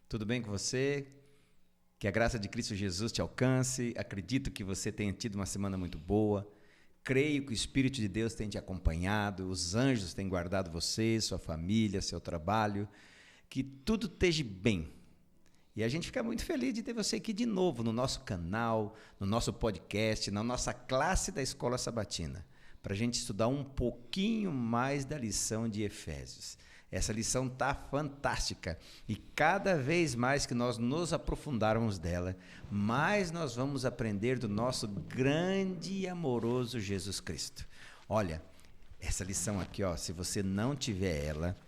Tudo bem com você? Que a graça de Cristo Jesus te alcance. Acredito que você tenha tido uma semana muito boa. Creio que o Espírito de Deus tem te acompanhado, os anjos têm guardado você, sua família, seu trabalho. Que tudo esteja bem. E a gente fica muito feliz de ter você aqui de novo no nosso canal, no nosso podcast, na nossa classe da Escola Sabatina, para a gente estudar um pouquinho mais da lição de Efésios. Essa lição está fantástica e cada vez mais que nós nos aprofundarmos dela, mais nós vamos aprender do nosso grande e amoroso Jesus Cristo. Olha, essa lição aqui, ó, se você não tiver ela,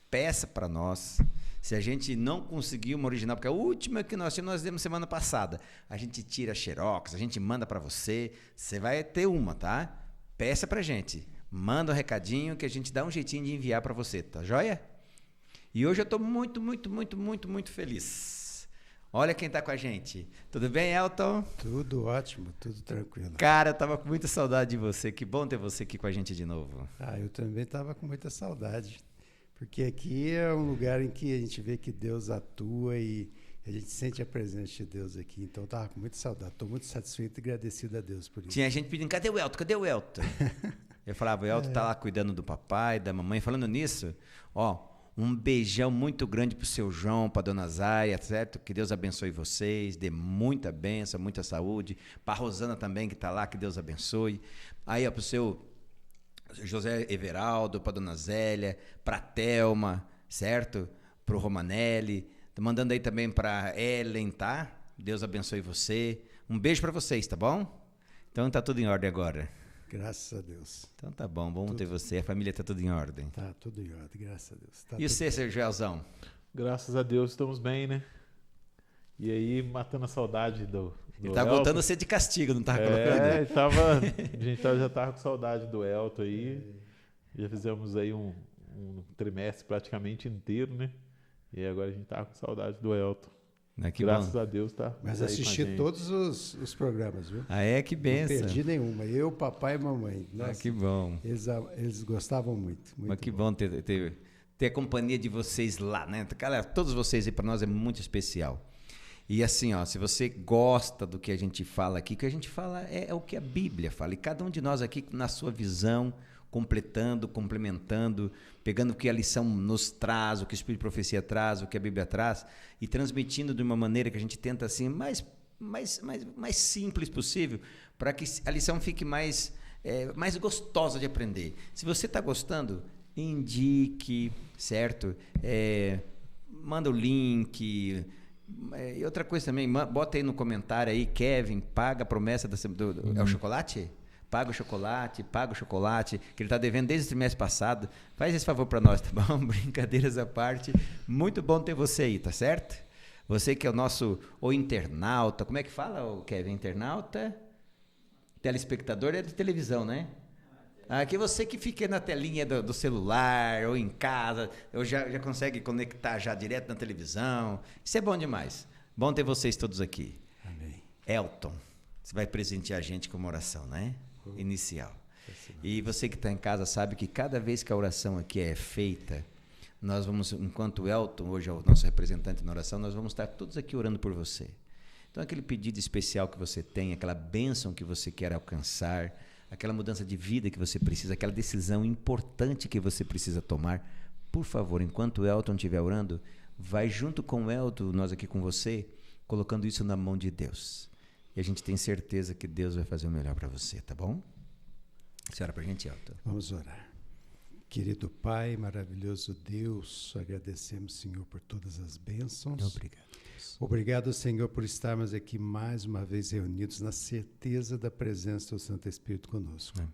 peça para nós. Se a gente não conseguir uma original, porque a última que nós tínhamos, nós demos semana passada, a gente tira a xerox, a gente manda para você, você vai ter uma, tá? Peça para a gente. Manda um recadinho que a gente dá um jeitinho de enviar para você, tá joia? E hoje eu estou muito feliz. Olha quem está com a gente. Tudo bem, Elton? Tudo ótimo, tudo tranquilo. Cara, eu estava com muita saudade de você. Que bom ter você aqui com a gente de novo. Eu também estava com muita saudade. Porque aqui é um lugar em que a gente vê que Deus atua e a gente sente a presença de Deus aqui. Então, eu estava com muita saudade. Estou muito satisfeito e agradecido a Deus por isso. Tinha gente pedindo, cadê o Elton? Cadê o Elton? Eu falava, o Elton está lá cuidando do papai, da mamãe. Falando nisso, ó, um beijão muito grande pro seu João, pra dona Zaya, certo? Que Deus abençoe vocês, dê muita bênção, muita saúde. Pra Rosana também, que está lá, que Deus abençoe. Aí, ó, pro seu José Everaldo, pra dona Zélia, pra Thelma, certo? Pro Romanelli. Tô mandando aí também pra Ellen, tá? Deus abençoe você. Um beijo para vocês, tá bom? Então tá tudo em ordem agora. Graças a Deus. Então tá bom, bom ter você. A família tá tudo em ordem. Tá tudo em ordem, graças a Deus. Tá e você, seu Joelzão? Graças a Deus estamos bem, né? E aí, matando a saudade do Ele tá Elton. voltando a ser de castigo, não tá colocando? A gente já tava com saudade do Elton aí. Já fizemos aí um trimestre praticamente inteiro, né? E agora a gente tá com saudade do Elton. Graças a Deus, tá? Mas assisti todos os programas, viu? Ah, é? Que benção. Não perdi nenhuma. Eu, papai e mamãe. Nossa, que bom. Eles gostavam muito. Mas que bom ter a companhia de vocês lá, né? Galera, todos vocês aí para nós é muito especial. E assim, ó, se você gosta do que a gente fala aqui, o que a gente fala é o que a Bíblia fala. E cada um de nós aqui, na sua visão, completando, complementando, pegando o que a lição nos traz, o que o Espírito de Profecia traz, o que a Bíblia traz, e transmitindo de uma maneira que a gente tenta assim, mais simples possível, para que a lição fique mais gostosa de aprender. Se você está gostando, indique, certo? Manda o link. E outra coisa também, bota aí no comentário aí, Kevin, paga a promessa é o chocolate? Paga o chocolate, que ele está devendo desde o trimestre passado. Faz esse favor para nós, tá bom? Brincadeiras à parte. Muito bom ter você aí, tá certo? Você que é o internauta, como é que fala, Kevin? Internauta? Telespectador é de televisão, né? Aqui você que fica na telinha do celular ou em casa, ou já consegue conectar já direto na televisão. Isso é bom demais. Bom ter vocês todos aqui. Amém. Elton, você vai presentear a gente com uma oração, né? Inicial. E você que está em casa sabe que cada vez que a oração aqui é feita, nós vamos, enquanto o Elton hoje é o nosso representante na oração, nós vamos estar todos aqui orando por você. Então aquele pedido especial que você tem, aquela bênção que você quer alcançar, aquela mudança de vida que você precisa, aquela decisão importante que você precisa tomar, por favor, enquanto o Elton estiver orando, vai junto com o Elton, nós aqui com você, colocando isso na mão de Deus. E a gente tem certeza que Deus vai fazer o melhor para você, tá bom? Você ora para a gente, Elton. Vamos orar. Querido Pai, maravilhoso Deus, agradecemos, Senhor, por todas as bênçãos. Obrigado, Deus. Obrigado, Senhor, por estarmos aqui mais uma vez reunidos na certeza da presença do Santo Espírito conosco. Amém.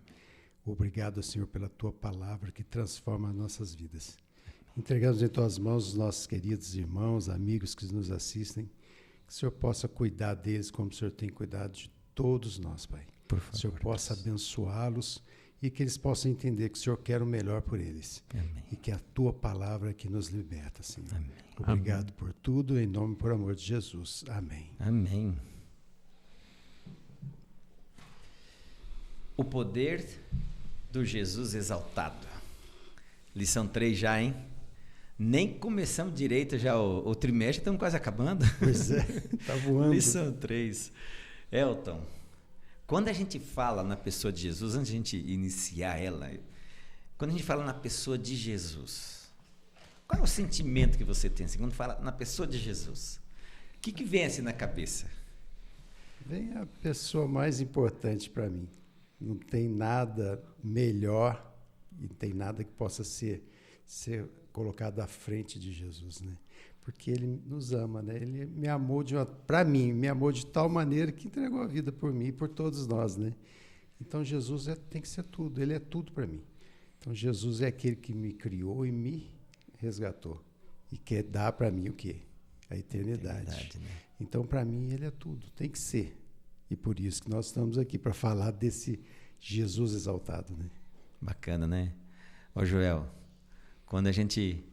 Obrigado, Senhor, pela Tua palavra que transforma as nossas vidas. Entregamos em Tuas mãos os nossos queridos irmãos, amigos que nos assistem. Que o Senhor possa cuidar deles como o Senhor tem cuidado de todos nós, Pai. Por favor, que o Senhor possa abençoá-los e que eles possam entender que o Senhor quer o melhor por eles. Amém. E que a Tua palavra que nos liberta, Senhor. Amém. Obrigado Amém. por tudo, em nome e por amor de Jesus. Amém. Amém. O poder do Jesus exaltado. Lição 3 já, hein? Nem começamos direito já o trimestre, estamos quase acabando. Pois é, tá voando. Lição 3. Elton, quando a gente fala na pessoa de Jesus, antes de a gente iniciar ela, quando a gente fala na pessoa de Jesus, qual é o sentimento que você tem assim, quando fala na pessoa de Jesus? O que vem assim na cabeça? Vem a pessoa mais importante para mim. Não tem nada melhor e não tem nada que possa ser colocado à frente de Jesus, né? Porque ele nos ama, né? Ele me amou me amou de tal maneira que entregou a vida por mim e por todos nós, né? Então Jesus tem que ser tudo, ele é tudo para mim. Então Jesus é aquele que me criou e me resgatou e quer dar para mim o quê? A eternidade, né? Então para mim ele é tudo, tem que ser. E por isso que nós estamos aqui para falar desse Jesus exaltado, né? Bacana, né? Ô Joel, quando a gente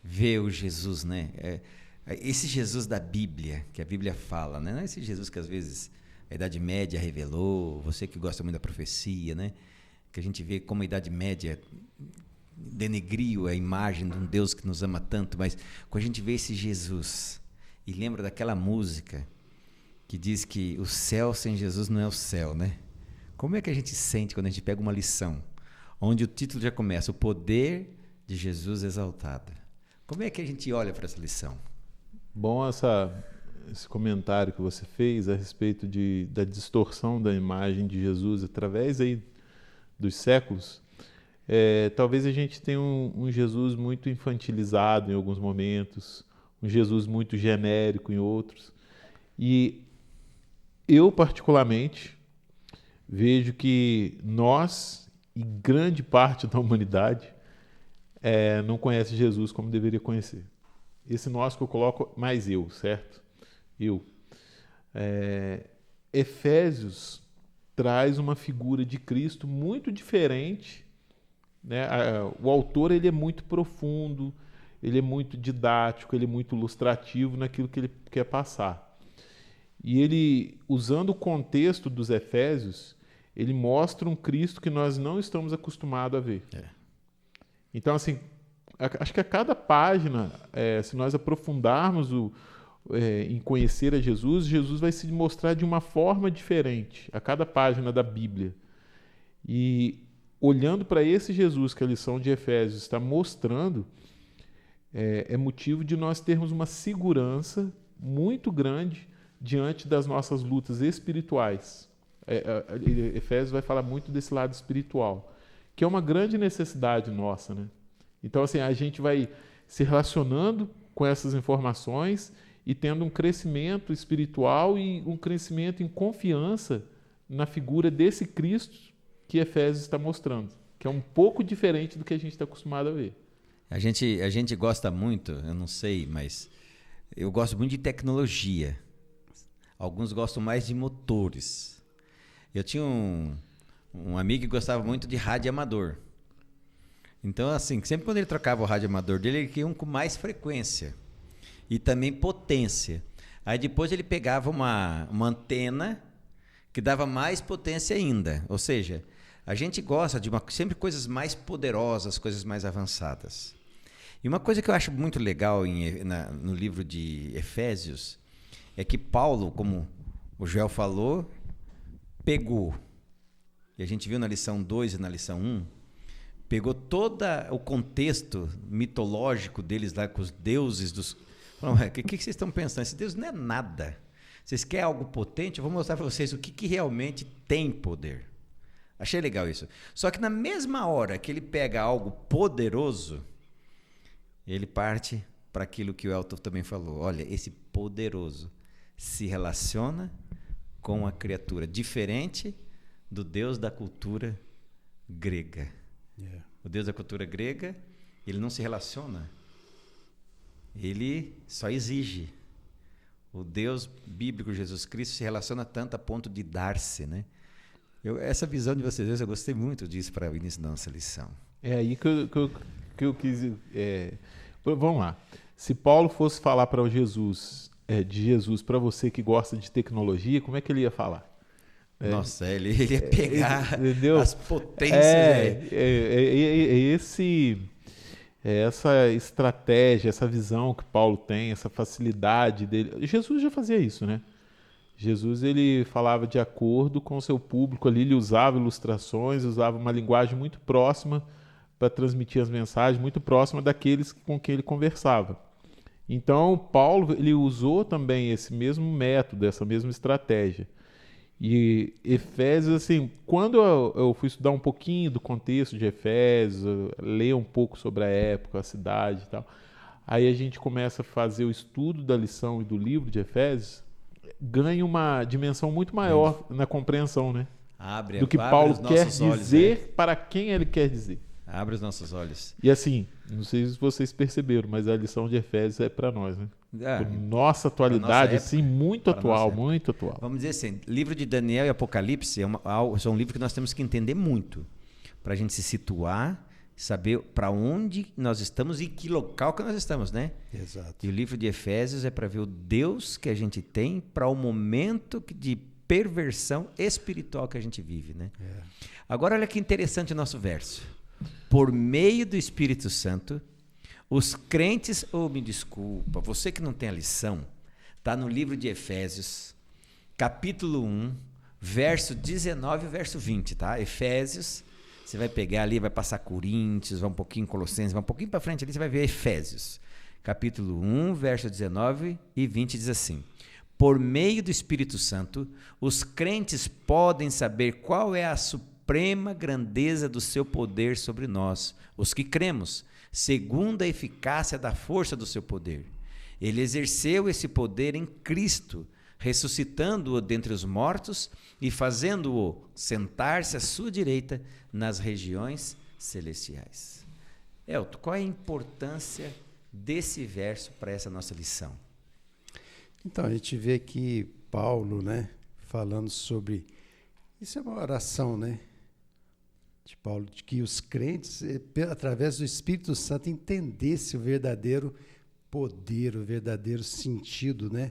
vê o Jesus, né? Esse Jesus da Bíblia, que a Bíblia fala, né? Não é esse Jesus que às vezes a Idade Média revelou, você que gosta muito da profecia, né? Que a gente vê como a Idade Média denegriu a imagem de um Deus que nos ama tanto, mas quando a gente vê esse Jesus e lembra daquela música que diz que o céu sem Jesus não é o céu, né? Como é que a gente sente quando a gente pega uma lição onde o título já começa, o poder de Jesus exaltado? Como é que a gente olha para essa lição? Bom esse comentário que você fez a respeito da distorção da imagem de Jesus através aí dos séculos. Talvez a gente tenha um Jesus muito infantilizado em alguns momentos, um Jesus muito genérico em outros. E eu, particularmente, vejo que nós, e grande parte da humanidade, não conhece Jesus como deveria conhecer. Esse nós que eu coloco mais eu, certo? Eu. Efésios traz uma figura de Cristo muito diferente, né? O autor ele é muito profundo, ele é muito didático, ele é muito ilustrativo naquilo que ele quer passar. E ele, usando o contexto dos Efésios, ele mostra um Cristo que nós não estamos acostumados a ver. Então, assim, acho que a cada página, se nós aprofundarmos em conhecer a Jesus, Jesus vai se mostrar de uma forma diferente a cada página da Bíblia. E olhando para esse Jesus que a lição de Efésios está mostrando, é motivo de nós termos uma segurança muito grande diante das nossas lutas espirituais. Efésios vai falar muito desse lado espiritual, que é uma grande necessidade nossa, né? Então, assim, a gente vai se relacionando com essas informações e tendo um crescimento espiritual e um crescimento em confiança na figura desse Cristo que Efésios está mostrando, que é um pouco diferente do que a gente está acostumado a ver. A gente gosta muito, eu não sei, mas eu gosto muito de tecnologia. Alguns gostam mais de motores. Eu tinha um amigo que gostava muito de rádio amador. Então, assim, sempre quando ele trocava o rádio amador dele, ele queria um com mais frequência e também potência. Aí depois ele pegava uma antena que dava mais potência ainda. Ou seja, a gente gosta de sempre coisas mais poderosas, coisas mais avançadas. E uma coisa que eu acho muito legal no livro de Efésios é que Paulo, como o Joel falou, pegou, e a gente viu na lição 2 e na lição 1, pegou todo o contexto mitológico deles lá com os deuses dos... O que vocês estão pensando? Esse Deus não é nada. Vocês querem algo potente? Eu vou mostrar para vocês o que realmente tem poder. Achei legal isso. Só que na mesma hora que ele pega algo poderoso, ele parte para aquilo que o Elton também falou. Olha, esse poderoso se relaciona com a criatura, diferente do Deus da cultura grega. Yeah. O Deus da cultura grega, ele não se relaciona, ele só exige. O Deus bíblico, Jesus Cristo, se relaciona tanto a ponto de dar-se, né? Essa visão de vocês, eu gostei muito disso para o início da nossa lição. É aí que eu quis... Vamos lá. Se Paulo fosse falar para Jesus, de Jesus para você que gosta de tecnologia, como é que ele ia falar? Nossa, ele ia pegar as potências. É essa estratégia, essa visão que Paulo tem, essa facilidade dele. Jesus já fazia isso, né? Jesus, ele falava de acordo com o seu público ali, ele usava ilustrações, usava uma linguagem muito próxima para transmitir as mensagens, muito próxima daqueles com quem ele conversava. Então, Paulo, ele usou também esse mesmo método, essa mesma estratégia. E Efésios, assim, quando eu fui estudar um pouquinho do contexto de Efésios, ler um pouco sobre a época, a cidade e tal, aí a gente começa a fazer o estudo da lição e do livro de Efésios, ganha uma dimensão muito maior na compreensão, né? Do que Paulo quer dizer, para quem ele quer dizer. Abre os nossos olhos. E assim, não sei se vocês perceberam, mas a lição de Efésios é para nós, né? Nossa atualidade, nossa assim, muito atual, muito atual. Vamos dizer assim, livro de Daniel e Apocalipse são um livro que nós temos que entender muito para a gente se situar, saber para onde nós estamos e que local que nós estamos, né? Exato. E o livro de Efésios é para ver o Deus que a gente tem para o momento de perversão espiritual que a gente vive, né? Agora olha que interessante o nosso verso. Por meio do Espírito Santo, os crentes, me desculpa, você que não tem a lição, está no livro de Efésios, capítulo 1, verso 19 e verso 20, tá? Efésios, você vai pegar ali, vai passar Coríntios, vai um pouquinho Colossenses, vai um pouquinho para frente ali, você vai ver Efésios, capítulo 1, verso 19 e 20, diz assim: por meio do Espírito Santo, os crentes podem saber qual é a suprema grandeza do seu poder sobre nós, os que cremos, segundo a eficácia da força do seu poder. Ele exerceu esse poder em Cristo, ressuscitando-o dentre os mortos e fazendo-o sentar-se à sua direita nas regiões celestiais. Elton, qual é a importância desse verso para essa nossa lição? Então, a gente vê aqui Paulo, né, falando sobre... Isso é uma oração, né? De Paulo, de que os crentes, através do Espírito Santo, entendessem o verdadeiro poder, o verdadeiro sentido, né,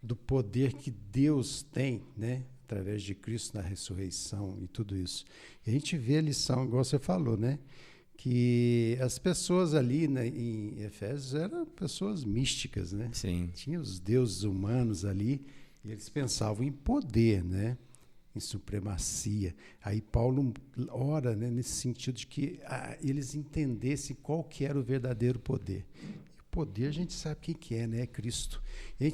do poder que Deus tem, né, através de Cristo na ressurreição e tudo isso. E a gente vê a lição, igual você falou, né, que as pessoas ali, né, em Efésios eram pessoas místicas, né? Sim. Tinha os deuses humanos ali e eles pensavam em poder, né? Em supremacia. Aí Paulo ora, né, nesse sentido de que eles entendessem qual que era o verdadeiro poder. E o poder a gente sabe o que é, né? É Cristo. E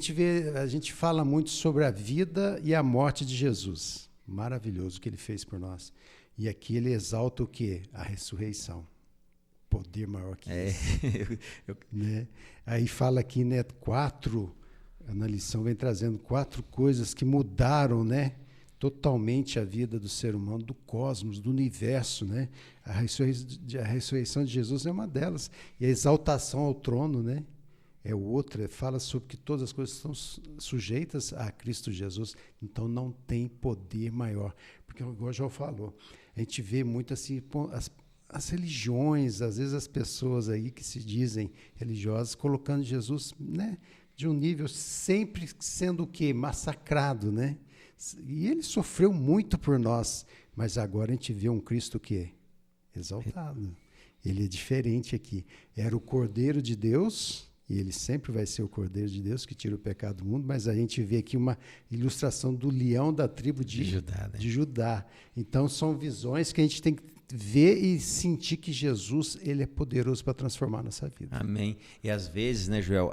a gente fala muito sobre a vida e a morte de Jesus. Maravilhoso o que ele fez por nós. E aqui ele exalta o quê? A ressurreição. Poder maior que esse. Né? Aí fala aqui, né, na lição vem trazendo 4 coisas que mudaram, né, totalmente a vida do ser humano, do cosmos, do universo, né? A ressurreição de Jesus é uma delas. E a exaltação ao trono, né, é outra. Fala sobre que todas as coisas estão sujeitas a Cristo Jesus. Então não tem poder maior. Porque, igual o João falou, a gente vê muito assim, as religiões, às vezes as pessoas aí que se dizem religiosas, colocando Jesus, né, de um nível sempre sendo o quê? Massacrado, né? E ele sofreu muito por nós, mas agora a gente vê um Cristo que é exaltado. Ele é diferente aqui. Era o Cordeiro de Deus, e ele sempre vai ser o Cordeiro de Deus que tira o pecado do mundo, mas a gente vê aqui uma ilustração do leão da tribo de Judá, né? De Judá. Então são visões que a gente tem que ver e sentir que Jesus, ele é poderoso para transformar a nossa vida. Amém. E às vezes, né, Joel,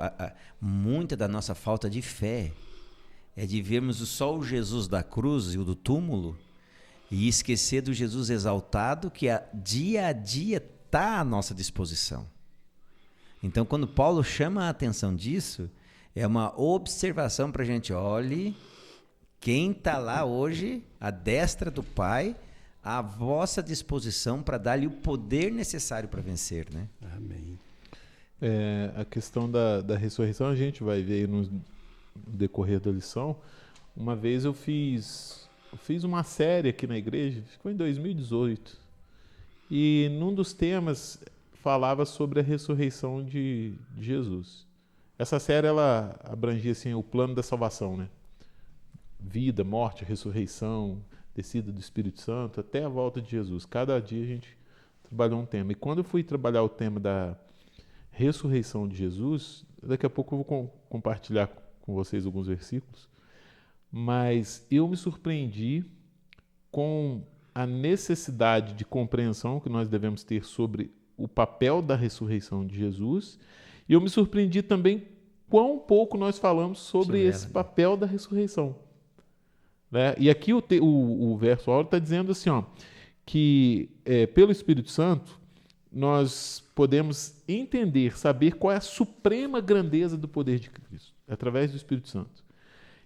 muita da nossa falta de fé é de vermos só o Jesus da cruz e o do túmulo e esquecer do Jesus exaltado que dia a dia está à nossa disposição. Então, quando Paulo chama a atenção disso, é uma observação para a gente. Olhe, quem está lá hoje, à destra do Pai, à vossa disposição para dar-lhe o poder necessário para vencer, né? Amém. A questão da ressurreição, a gente vai ver no decorrer da lição. Uma vez eu fiz uma série aqui na igreja, ficou em 2018, e num dos temas falava sobre a ressurreição de Jesus. Essa série, ela abrangia assim, o plano da salvação, né? Vida, morte, ressurreição, descida do Espírito Santo, até a volta de Jesus. Cada dia a gente trabalhou um tema. E quando eu fui trabalhar o tema da ressurreição de Jesus, daqui a pouco eu vou compartilhar com vocês alguns versículos, mas eu me surpreendi com a necessidade de compreensão que nós devemos ter sobre o papel da ressurreição de Jesus, e eu me surpreendi também quão pouco nós falamos sobre esse papel da ressurreição. Né? E aqui o verso áureo está dizendo assim, ó, que pelo Espírito Santo nós podemos entender, saber qual é a suprema grandeza do poder de Cristo, através do Espírito Santo.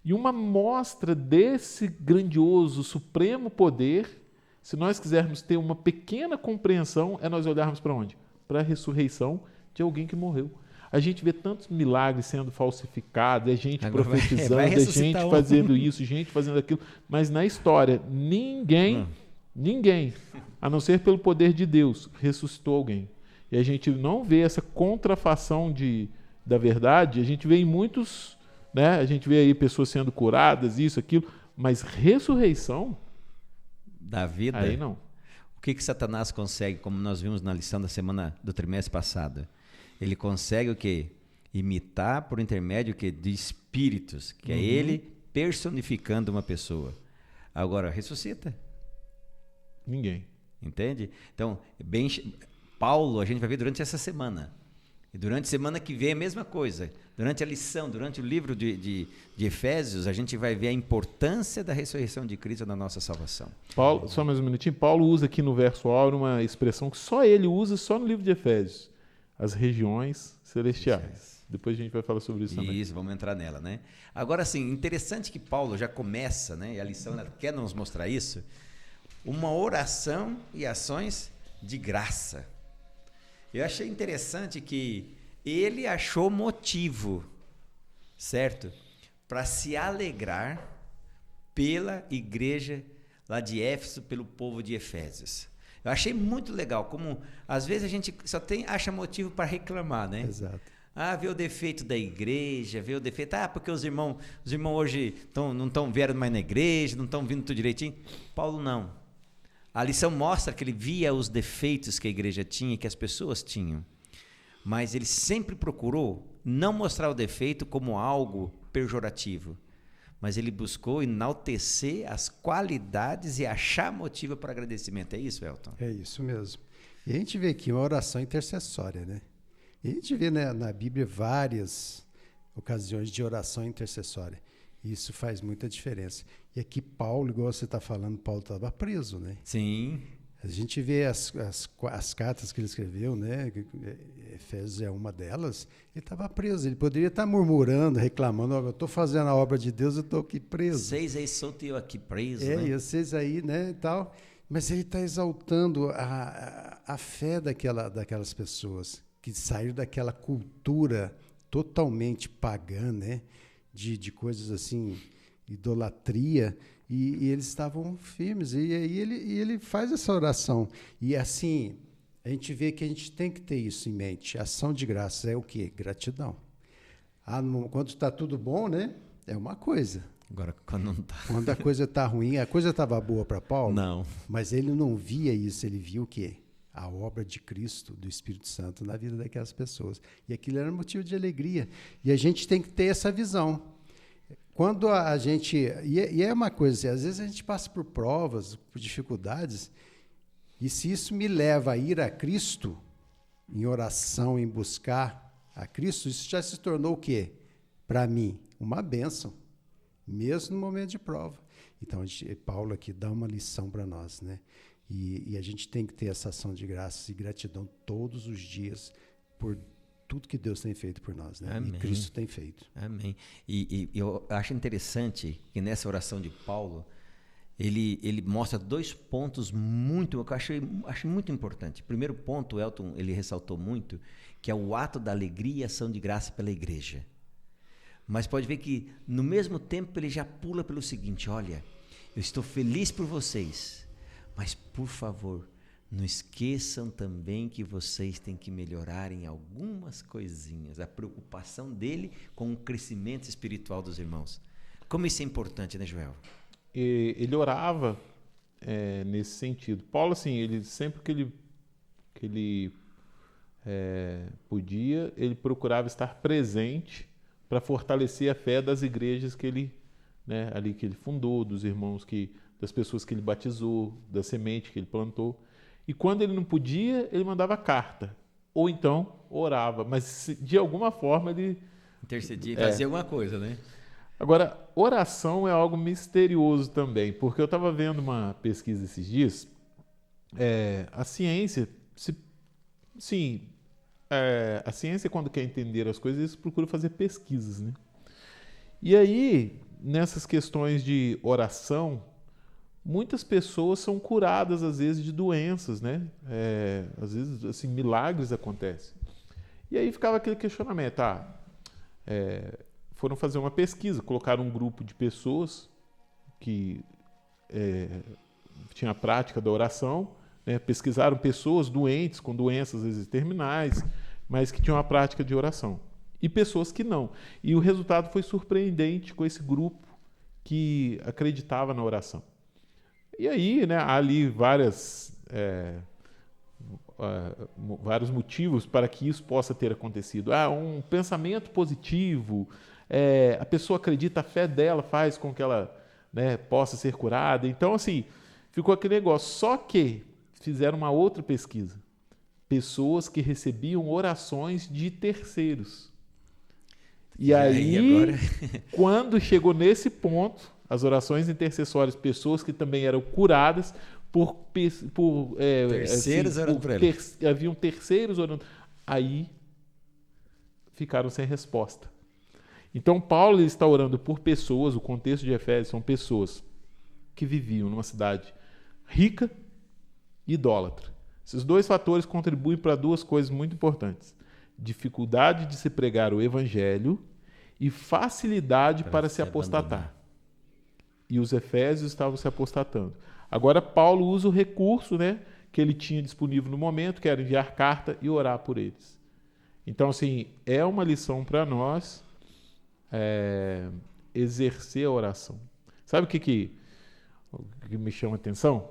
E uma mostra desse grandioso, supremo poder, se nós quisermos ter uma pequena compreensão, é nós olharmos para onde? Para a ressurreição de alguém que morreu. A gente vê tantos milagres sendo falsificados, é gente agora profetizando, é gente fazendo isso, gente fazendo aquilo, mas na história, ninguém, a não ser pelo poder de Deus, ressuscitou alguém. E a gente não vê essa contrafação da verdade, a gente vê em muitos, né, a gente vê aí pessoas sendo curadas, isso, aquilo, mas ressurreição da vida, aí não. O que Satanás consegue, como nós vimos na lição da semana do trimestre passado? Ele consegue o quê? Imitar por intermédio de espíritos, que é ele personificando uma pessoa. Agora, ressuscita? Ninguém. Entende? Então, Paulo, a gente vai ver durante essa semana. E durante a semana que vem a mesma coisa. Durante a lição, durante o livro de Efésios, a gente vai ver a importância da ressurreição de Cristo na nossa salvação. Paulo, só mais um minutinho. Paulo usa aqui no verso áureo uma expressão que só ele usa, só no livro de Efésios. As regiões celestiais. Depois a gente vai falar sobre isso também. Isso, vamos entrar nela, né? Agora, assim, interessante que Paulo já começa, né? E a lição ela quer nos mostrar isso. Uma oração e ações de graça. Eu achei interessante que ele achou motivo, certo? Para se alegrar pela igreja lá de Éfeso, pelo povo de Efésios. Eu achei muito legal, como às vezes a gente só acha motivo para reclamar, né? Exato. Vê o defeito da igreja, vê o defeito, porque os irmãos hoje não vieram mais na igreja, não estão vindo tudo direitinho. Paulo não. A lição mostra que ele via os defeitos que a igreja tinha, que as pessoas tinham. Mas ele sempre procurou não mostrar o defeito como algo pejorativo. Mas ele buscou enaltecer as qualidades e achar motivo para agradecimento. É isso, Elton? É isso mesmo. E a gente vê aqui uma oração intercessória, né? E a gente vê, né, na Bíblia várias ocasiões de oração intercessória. E isso faz muita diferença. E aqui Paulo, igual você está falando, Paulo estava preso, né? Sim. A gente vê as cartas que ele escreveu, né? Efésios é uma delas. Ele estava preso. Ele poderia estar murmurando, reclamando: eu estou fazendo a obra de Deus, eu estou aqui preso. Vocês aí soltos e eu aqui preso, né? E vocês aí, né, e tal. Mas ele está exaltando a fé daquelas pessoas que saíram daquela cultura totalmente pagã, né? De coisas assim, idolatria. E eles estavam firmes, e ele faz essa oração. E assim, a gente vê que a gente tem que ter isso em mente. Ação de graças é o quê? Gratidão. Quando está tudo bom, né? É uma coisa. Agora, quando não está. Quando a coisa está ruim, a coisa estava boa para Paulo? Não. Mas ele não via isso, ele via o quê? A obra de Cristo, do Espírito Santo na vida daquelas pessoas. E aquilo era motivo de alegria. E a gente tem que ter essa visão. Quando a gente... E é uma coisa assim, às vezes a gente passa por provas, por dificuldades, e se isso me leva a ir a Cristo, em oração, em buscar a Cristo, isso já se tornou o quê? Para mim, uma bênção, mesmo no momento de prova. Então, Paulo aqui dá uma lição para nós, né? E a gente tem que ter essa ação de graças e gratidão todos os dias por tudo que Deus tem feito por nós, né? Amém. E Cristo tem feito. Amém. E eu acho interessante que nessa oração de Paulo, ele mostra 2 pontos muito, que eu acho muito importante. Primeiro ponto, o Elton, ele ressaltou muito, que é o ato da alegria e ação de graça pela igreja. Mas pode ver que, no mesmo tempo, ele já pula pelo seguinte: olha, eu estou feliz por vocês, mas, por favor, não esqueçam também que vocês têm que melhorar em algumas coisinhas. A preocupação dele com o crescimento espiritual dos irmãos. Como isso é importante, né, Joel? Ele orava nesse sentido. Paulo, assim, sempre que ele que ele podia, ele procurava estar presente para fortalecer a fé das igrejas que ele, né, ali que ele fundou, dos irmãos das pessoas que ele batizou, da semente que ele plantou. E quando ele não podia, ele mandava carta, ou então orava, mas de alguma forma ele intercedia, fazia alguma coisa, né? Agora, oração é algo misterioso também, porque eu estava vendo uma pesquisa esses dias. A ciência, a ciência, quando quer entender as coisas, procura fazer pesquisas, né? E aí, nessas questões de oração, muitas pessoas são curadas, às vezes, de doenças, né? Às vezes, assim, milagres acontecem. E aí ficava aquele questionamento, foram fazer uma pesquisa, colocaram um grupo de pessoas que tinha a prática da oração, né? Pesquisaram pessoas doentes, com doenças às vezes terminais, mas que tinham a prática de oração. E pessoas que não. E o resultado foi surpreendente com esse grupo que acreditava na oração. E aí, né, há ali vários motivos para que isso possa ter acontecido. Um pensamento positivo, a pessoa acredita, a fé dela faz com que ela, né, possa ser curada. Então, assim, ficou aquele negócio. Só que fizeram uma outra pesquisa. Pessoas que recebiam orações de terceiros. E aí agora... quando chegou nesse ponto, as orações intercessórias, pessoas que também eram curadas por terceiros orando por eles. Haviam terceiros orando. Aí ficaram sem resposta. Então, Paulo está orando por pessoas, o contexto de Efésios são pessoas que viviam numa cidade rica e idólatra. Esses dois fatores contribuem para duas coisas muito importantes: dificuldade de se pregar o evangelho e facilidade para se apostatar. E os efésios estavam se apostatando. Agora, Paulo usa o recurso, né, que ele tinha disponível no momento, que era enviar carta e orar por eles. Então, assim, é uma lição para nós exercer a oração. Sabe o que me chama a atenção?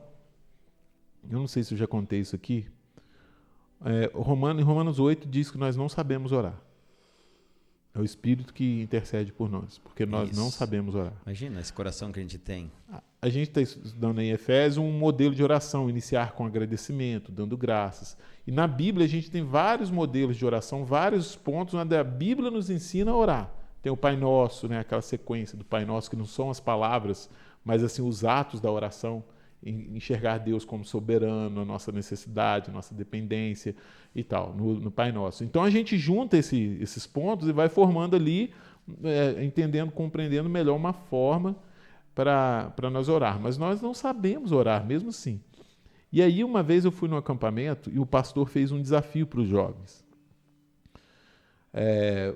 Eu não sei se eu já contei isso aqui. Em Romanos 8 diz que nós não sabemos orar. É o Espírito que intercede por nós, porque nós não sabemos orar. Imagina esse coração que a gente tem. A gente está estudando em Efésios um modelo de oração, iniciar com agradecimento, dando graças. E na Bíblia a gente tem vários modelos de oração, vários pontos onde a Bíblia nos ensina a orar. Tem o Pai Nosso, né, aquela sequência do Pai Nosso, que não são as palavras, mas assim os atos da oração. Enxergar Deus como soberano, a nossa necessidade, a nossa dependência e tal, no Pai Nosso. Então a gente junta esses pontos e vai formando ali, entendendo, compreendendo melhor uma forma para nós orar. Mas nós não sabemos orar, mesmo assim. E aí uma vez eu fui no acampamento e o pastor fez um desafio para os jovens.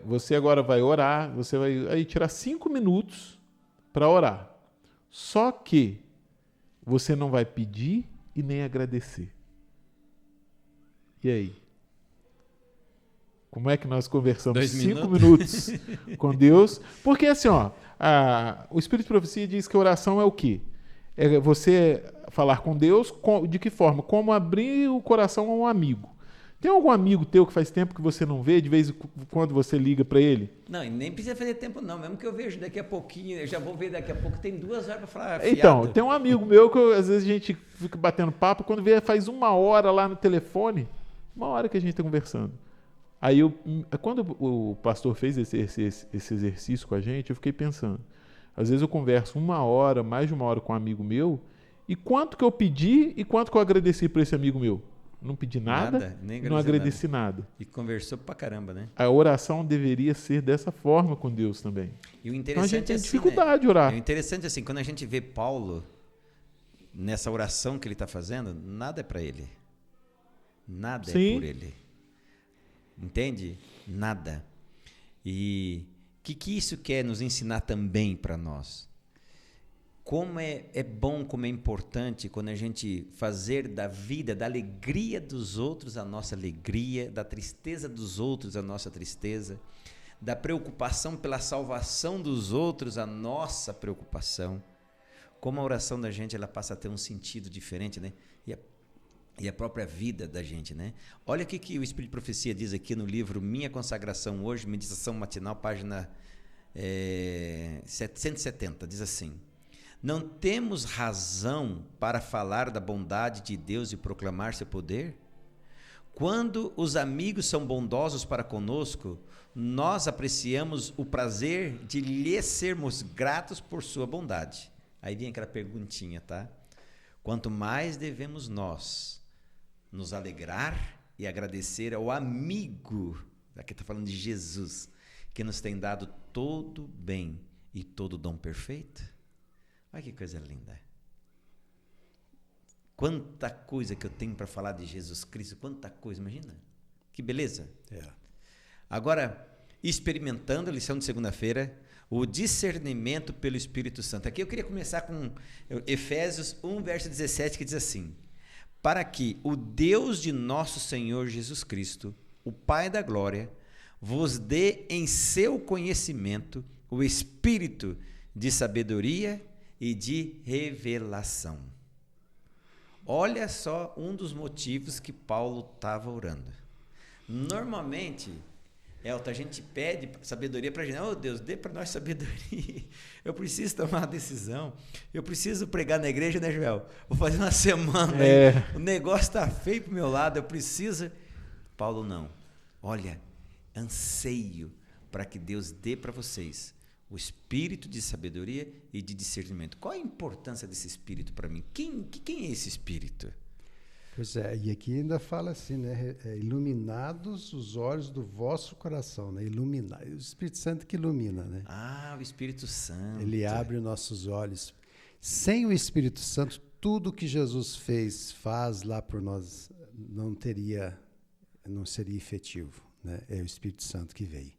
Você agora vai orar, você vai aí tirar 5 minutos para orar. Só que você não vai pedir e nem agradecer. E aí? Como é que nós conversamos 5 minutos com Deus? Porque assim, o Espírito de Profecia diz que a oração é o quê? É você falar com Deus de que forma? Como abrir o coração a um amigo. Tem algum amigo teu que faz tempo que você não vê, de vez em quando você liga para ele? Não, e nem precisa fazer tempo não, mesmo que eu vejo daqui a pouquinho, eu já vou ver daqui a pouco, tem 2 horas para falar fiado. Então, tem um amigo meu que às vezes a gente fica batendo papo, quando vê faz 1 hora lá no telefone, 1 hora que a gente está conversando. Aí, quando o pastor fez esse exercício com a gente, eu fiquei pensando, às vezes eu converso 1 hora, mais de 1 hora com um amigo meu, e quanto que eu pedi e quanto que eu agradeci para esse amigo meu? Não pedi nada não agradeci nada. E conversou pra caramba, né? A oração deveria ser dessa forma com Deus também. E o interessante então a gente tem assim, dificuldade de orar. O interessante assim, quando a gente vê Paulo nessa oração que ele está fazendo, nada é para ele. Nada é por ele. Entende? Nada. E o que isso quer nos ensinar também para nós? Como é bom, como é importante quando a gente fazer da vida, da alegria dos outros a nossa alegria, da tristeza dos outros a nossa tristeza, da preocupação pela salvação dos outros a nossa preocupação. Como a oração da gente ela passa a ter um sentido diferente, né? E e a própria vida da gente, né? Olha o que o Espírito de Profecia diz aqui no livro Minha Consagração Hoje, Meditação Matinal, página 770, diz assim: não temos razão para falar da bondade de Deus e proclamar seu poder? Quando os amigos são bondosos para conosco, nós apreciamos o prazer de lhes sermos gratos por sua bondade. Aí vem aquela perguntinha, tá? Quanto mais devemos nós nos alegrar e agradecer ao amigo, aqui está falando de Jesus, que nos tem dado todo bem e todo dom perfeito? Olha que coisa linda. Quanta coisa que eu tenho para falar de Jesus Cristo, quanta coisa, imagina. Que beleza. Agora, experimentando a lição de segunda-feira, o discernimento pelo Espírito Santo. Aqui eu queria começar com Efésios 1, verso 17, que diz assim: para que o Deus de nosso Senhor Jesus Cristo, o Pai da glória, vos dê em seu conhecimento o espírito de sabedoria e de revelação. Olha só um dos motivos que Paulo estava orando. Normalmente, Elton, a gente pede sabedoria para a gente. Oh, Deus, dê para nós sabedoria. Eu preciso tomar uma decisão. Eu preciso pregar na igreja, né, Joel? Vou fazer uma semana aí. O negócio está feio para o meu lado. Eu preciso. Paulo, não. Olha, anseio para que Deus dê para vocês o espírito de sabedoria e de discernimento. Qual a importância desse espírito para mim? Quem é esse espírito? Pois é, e aqui ainda fala assim, né? Iluminados os olhos do vosso coração, né? Iluminar. O Espírito Santo que ilumina, né? O Espírito Santo. Ele abre os nossos olhos. Sem o Espírito Santo, tudo que Jesus faz lá por nós, não seria efetivo, né? É o Espírito Santo que veio.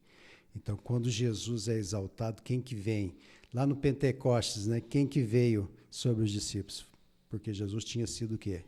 Então, quando Jesus é exaltado, quem que vem? Lá no Pentecostes, né? Quem que veio sobre os discípulos? Porque Jesus tinha sido o quê?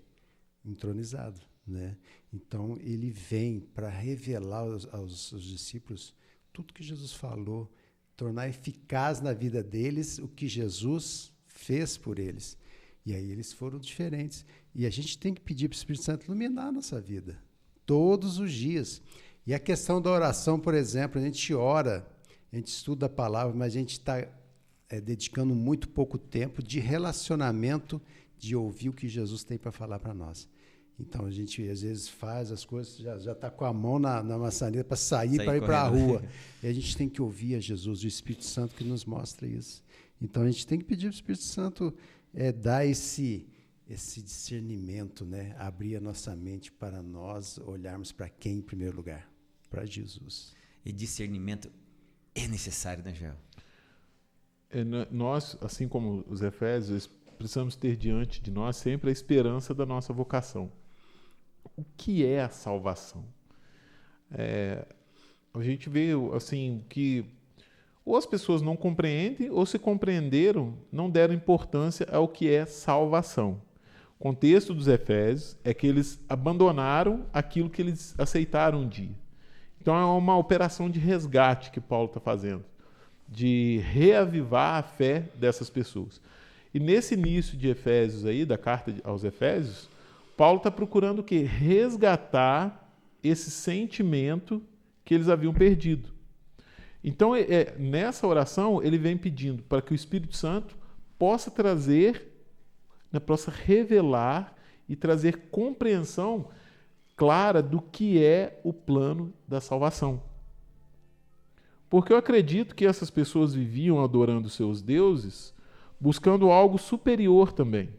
Entronizado, né? Então, ele vem para revelar aos discípulos tudo que Jesus falou, tornar eficaz na vida deles o que Jesus fez por eles. E aí eles foram diferentes. E a gente tem que pedir para o Espírito Santo iluminar a nossa vida, todos os dias. E a questão da oração, por exemplo, a gente ora, a gente estuda a palavra, mas a gente está dedicando muito pouco tempo de relacionamento, de ouvir o que Jesus tem para falar para nós. Então, a gente, às vezes, faz as coisas, já está com a mão na maçaneta para sair para ir para a rua. E a gente tem que ouvir a Jesus, o Espírito Santo que nos mostra isso. Então, a gente tem que pedir para o Espírito Santo dar esse discernimento, né? Abrir a nossa mente para nós olharmos para quem em primeiro lugar? Para Jesus. E discernimento é necessário, né, Joel? Nós, assim como os Efésios, precisamos ter diante de nós sempre a esperança da nossa vocação. O que é a salvação? A gente vê assim, que ou as pessoas não compreendem, ou se compreenderam, não deram importância ao que é salvação. O contexto dos Efésios é que eles abandonaram aquilo que eles aceitaram um dia. Então é uma operação de resgate que Paulo está fazendo, de reavivar a fé dessas pessoas. E nesse início de Efésios aí, da carta aos Efésios, Paulo está procurando o quê? Resgatar esse sentimento que eles haviam perdido. Então, nessa oração, ele vem pedindo para que o Espírito Santo possa trazer, né, possa revelar e trazer compreensão clara do que é o plano da salvação. Porque eu acredito que essas pessoas viviam adorando seus deuses, buscando algo superior também,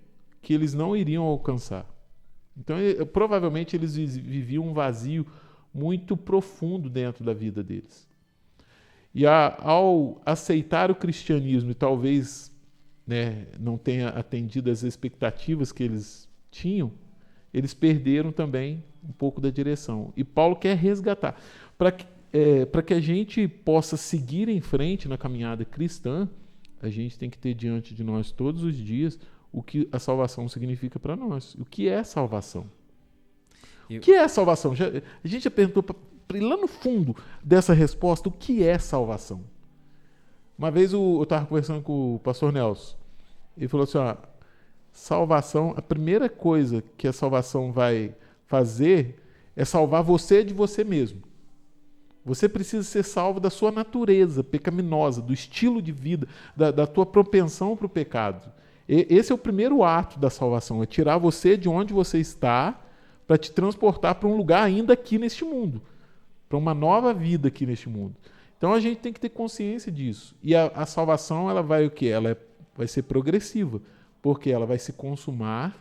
que eles não iriam alcançar. Então, provavelmente, eles viviam um vazio muito profundo dentro da vida deles. E ao aceitar o cristianismo e talvez, né, não tenha atendido as expectativas que eles tinham, eles perderam também um pouco da direção. E Paulo quer resgatar. Para que a gente possa seguir em frente na caminhada cristã, a gente tem que ter diante de nós todos os dias o que a salvação significa para nós. O que é salvação? O que é salvação? A gente já perguntou para ir lá no fundo dessa resposta, o que é salvação? Uma vez eu estava conversando com o pastor Nelson. Ele falou assim, salvação, a primeira coisa que a salvação vai fazer é salvar você de você mesmo. Você precisa ser salvo da sua natureza pecaminosa, do estilo de vida, da tua propensão para o pecado. Esse é o primeiro ato da salvação, é tirar você de onde você está para te transportar para um lugar ainda aqui neste mundo, para uma nova vida aqui neste mundo. Então a gente tem que ter consciência disso. E a salvação, ela vai o quê? Ela vai ser progressiva, porque ela vai se consumar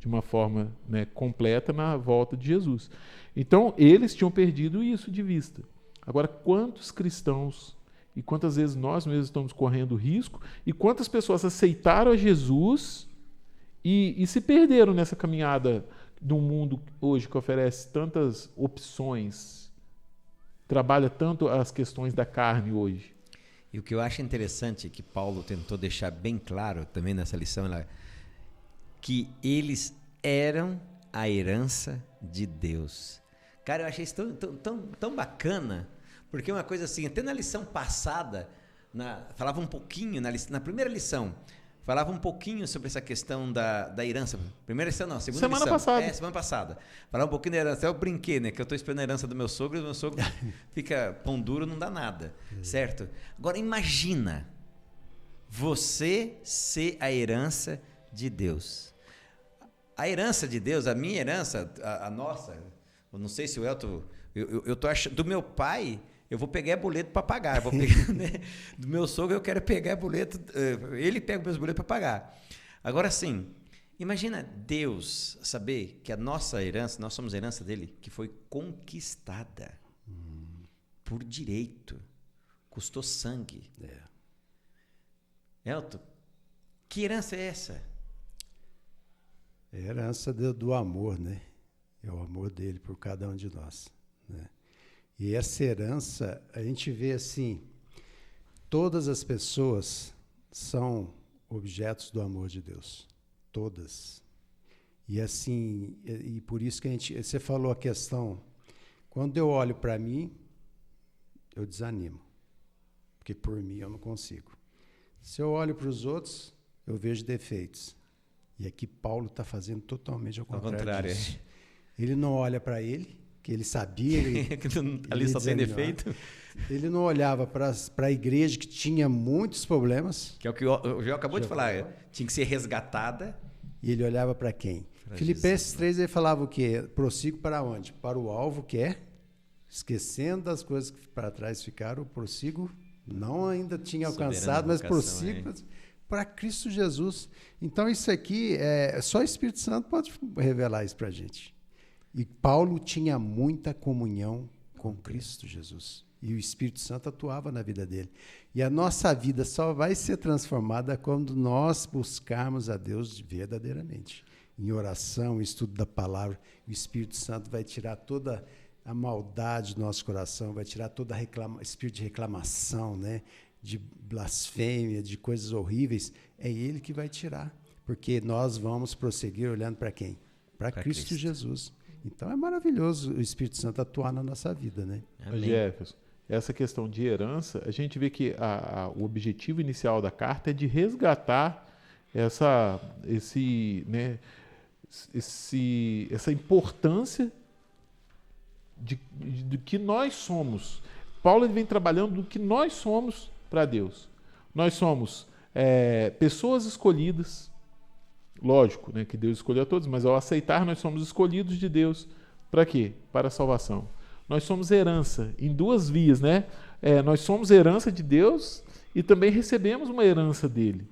de uma forma, né, completa na volta de Jesus. Então eles tinham perdido isso de vista. Agora, quantos cristãos e quantas vezes nós mesmos estamos correndo risco e quantas pessoas aceitaram a Jesus e se perderam nessa caminhada de um mundo hoje que oferece tantas opções, trabalha tanto as questões da carne hoje. E o que eu acho interessante que Paulo tentou deixar bem claro também nessa lição, que eles eram a herança de Deus. Cara, eu achei isso tão bacana, porque uma coisa assim, até na lição passada, falava um pouquinho, na primeira lição, falava um pouquinho sobre essa questão da herança. Primeira lição não, segunda semana lição. Passada. Semana passada. Falava um pouquinho da herança, até eu brinquei, né, que eu estou esperando a herança do meu sogro, e o meu sogro fica pão duro, não dá nada, certo? Agora imagina, você ser a herança de Deus. A herança de Deus, a minha herança, a nossa... Eu não sei se o Elton... Eu tô achando... Do meu pai, eu vou pegar boleto para pagar. Eu vou pegar, né? Do meu sogro, eu quero pegar boleto... Ele pega meus boletos para pagar. Agora, sim, imagina Deus saber que a nossa herança, nós somos a herança dele, que foi conquistada por direito. Custou sangue. Elton, que herança é essa? É a herança do amor, né? É o amor dele por cada um de nós, né? E essa herança, a gente vê assim, todas as pessoas são objetos do amor de Deus. Todas. E assim, e por isso que você falou a questão, quando eu olho para mim, eu desanimo. Porque por mim eu não consigo. Se eu olho para os outros, eu vejo defeitos. E aqui Paulo está fazendo totalmente ao contrário disso. Ele não olha para ele, que ele sabia... Ali só tem defeito. Ele não olhava para a igreja, que tinha muitos problemas. Que é o que o João acabou de falar. Tinha que ser resgatada. E ele olhava para quem? Filipenses 3, ele falava o quê? Prossigo para onde? Para o alvo, que é, esquecendo das coisas que para trás ficaram, prossigo, não ainda tinha alcançado, mas prossigo para Cristo Jesus. Então isso aqui, só o Espírito Santo pode revelar isso para a gente. E Paulo tinha muita comunhão com Cristo Jesus. E o Espírito Santo atuava na vida dele. E a nossa vida só vai ser transformada quando nós buscarmos a Deus verdadeiramente. Em oração, estudo da palavra, o Espírito Santo vai tirar toda a maldade do nosso coração, vai tirar todo espírito de reclamação, né? De blasfêmia, de coisas horríveis. É Ele que vai tirar. Porque nós vamos prosseguir olhando para quem? Para Cristo Jesus. Então é maravilhoso o Espírito Santo atuar na nossa vida, né? Amém. Jefferson, essa questão de herança, a gente vê que o objetivo inicial da carta é de resgatar essa importância de que nós somos. Paulo vem trabalhando do que nós somos para Deus. Nós somos pessoas escolhidas. Lógico, né, que Deus escolheu a todos, mas ao aceitar, nós somos escolhidos de Deus. Para quê? Para a salvação. Nós somos herança em duas vias, né? Nós somos herança de Deus e também recebemos uma herança dele.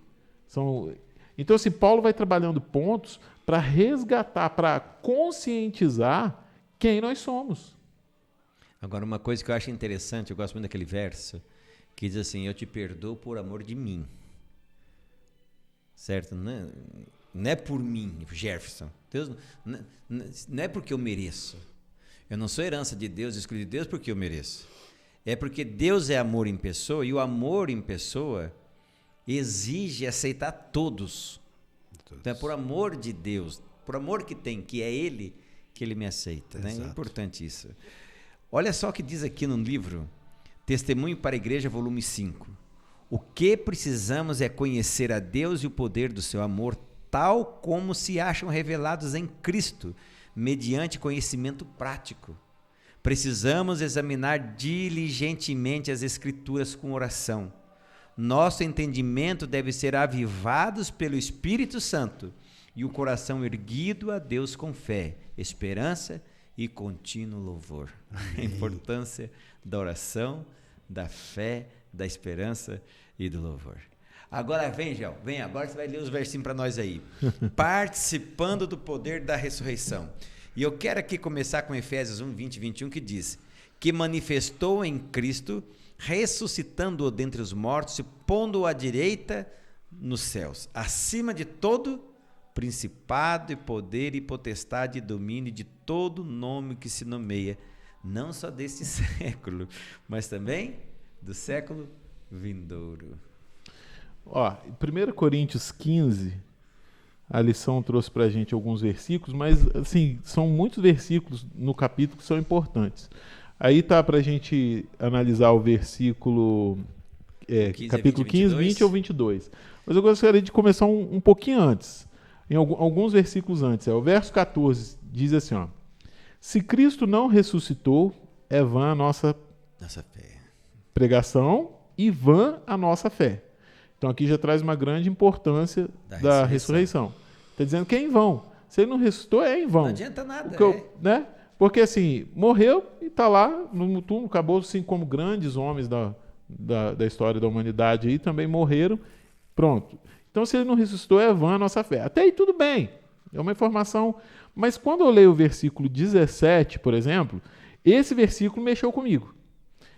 Então, assim, Paulo vai trabalhando pontos para resgatar, para conscientizar quem nós somos. Agora, uma coisa que eu acho interessante, eu gosto muito daquele verso, que diz assim, eu te perdoo por amor de mim. Certo? Não é por mim, Jefferson. Deus, não é porque eu mereço. Eu não sou herança de Deus, escolhido de Deus porque eu mereço. É porque Deus é amor em pessoa e o amor em pessoa exige aceitar todos. Então é por amor de Deus, por amor que tem, que é Ele que Ele me aceita. Né? É importante isso. Olha só o que diz aqui no livro Testemunho para a Igreja, volume 5. O que precisamos é conhecer a Deus e o poder do seu amor tal como se acham revelados em Cristo, mediante conhecimento prático. Precisamos examinar diligentemente as Escrituras com oração. Nosso entendimento deve ser avivado pelo Espírito Santo e o coração erguido a Deus com fé, esperança e contínuo louvor. A importância da oração, da fé, da esperança e do louvor. Agora vem, Gel, vem, agora você vai ler os versinhos para nós aí. Participando do poder da ressurreição. E eu quero aqui começar com Efésios 1, 20 e 21, que diz: que manifestou em Cristo, ressuscitando-o dentre os mortos e pondo-o à direita nos céus, acima de todo principado e poder e potestade e domínio de todo nome que se nomeia, não só deste século, mas também do século vindouro. Ó, 1 Coríntios 15, a lição trouxe para a gente alguns versículos, mas assim, são muitos versículos no capítulo que são importantes. Aí tá para a gente analisar o versículo, capítulo 15, 20 ou 22. Mas eu gostaria de começar um pouquinho antes, em alguns versículos antes. O verso 14 diz assim, ó: se Cristo não ressuscitou, é vã a nossa fé, pregação e vã a nossa fé. Então aqui já traz uma grande importância da ressurreição. Está dizendo que é em vão. Se ele não ressuscitou, é em vão. Não adianta nada. Né? Porque assim, morreu e está lá no túmulo, acabou assim como grandes homens da história da humanidade aí também morreram. Pronto. Então se ele não ressuscitou, é vã a nossa fé. Até aí tudo bem. É uma informação. Mas quando eu leio o versículo 17, por exemplo, esse versículo mexeu comigo.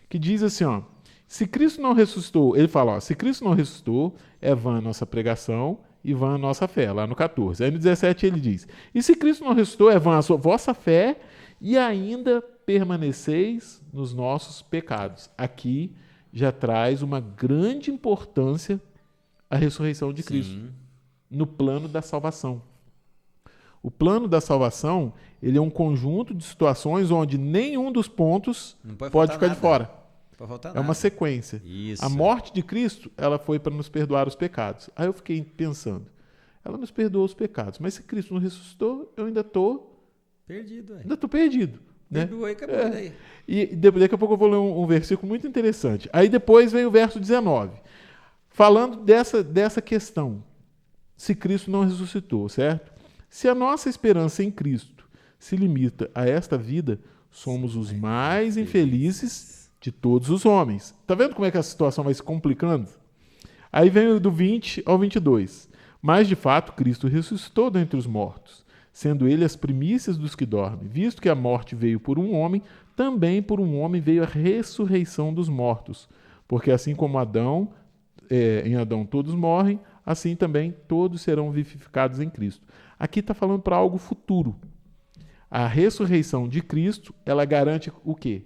Que diz assim, ó: se Cristo não ressuscitou, ele fala, ó, se Cristo não ressuscitou, é vã a nossa pregação e vã a nossa fé, lá no 14. Aí no 17 ele diz: e se Cristo não ressuscitou, é vã a vossa fé e ainda permaneceis nos nossos pecados. Aqui já traz uma grande importância a ressurreição de Cristo. Sim. No plano da salvação. O plano da salvação, ele é um conjunto de situações onde nenhum dos pontos pode ficar de fora. É uma sequência. Isso. A morte de Cristo, ela foi para nos perdoar os pecados. Aí eu fiquei pensando, ela nos perdoou os pecados, mas se Cristo não ressuscitou, eu ainda estou perdido. Ainda estou perdido. Né? Perdoou e acabou daí. E daqui a pouco eu vou ler um versículo muito interessante. Aí depois vem o verso 19, falando dessa questão. Se Cristo não ressuscitou, certo? Se a nossa esperança em Cristo se limita a esta vida, somos os mais infelizes de todos os homens. Está vendo como é que a situação vai se complicando? Aí vem do 20 ao 22. Mas, de fato, Cristo ressuscitou dentre os mortos, sendo ele as primícias dos que dormem. Visto que a morte veio por um homem, também por um homem veio a ressurreição dos mortos. Porque assim como em Adão todos morrem, assim também todos serão vivificados em Cristo. Aqui está falando para algo futuro. A ressurreição de Cristo, ela garante o quê?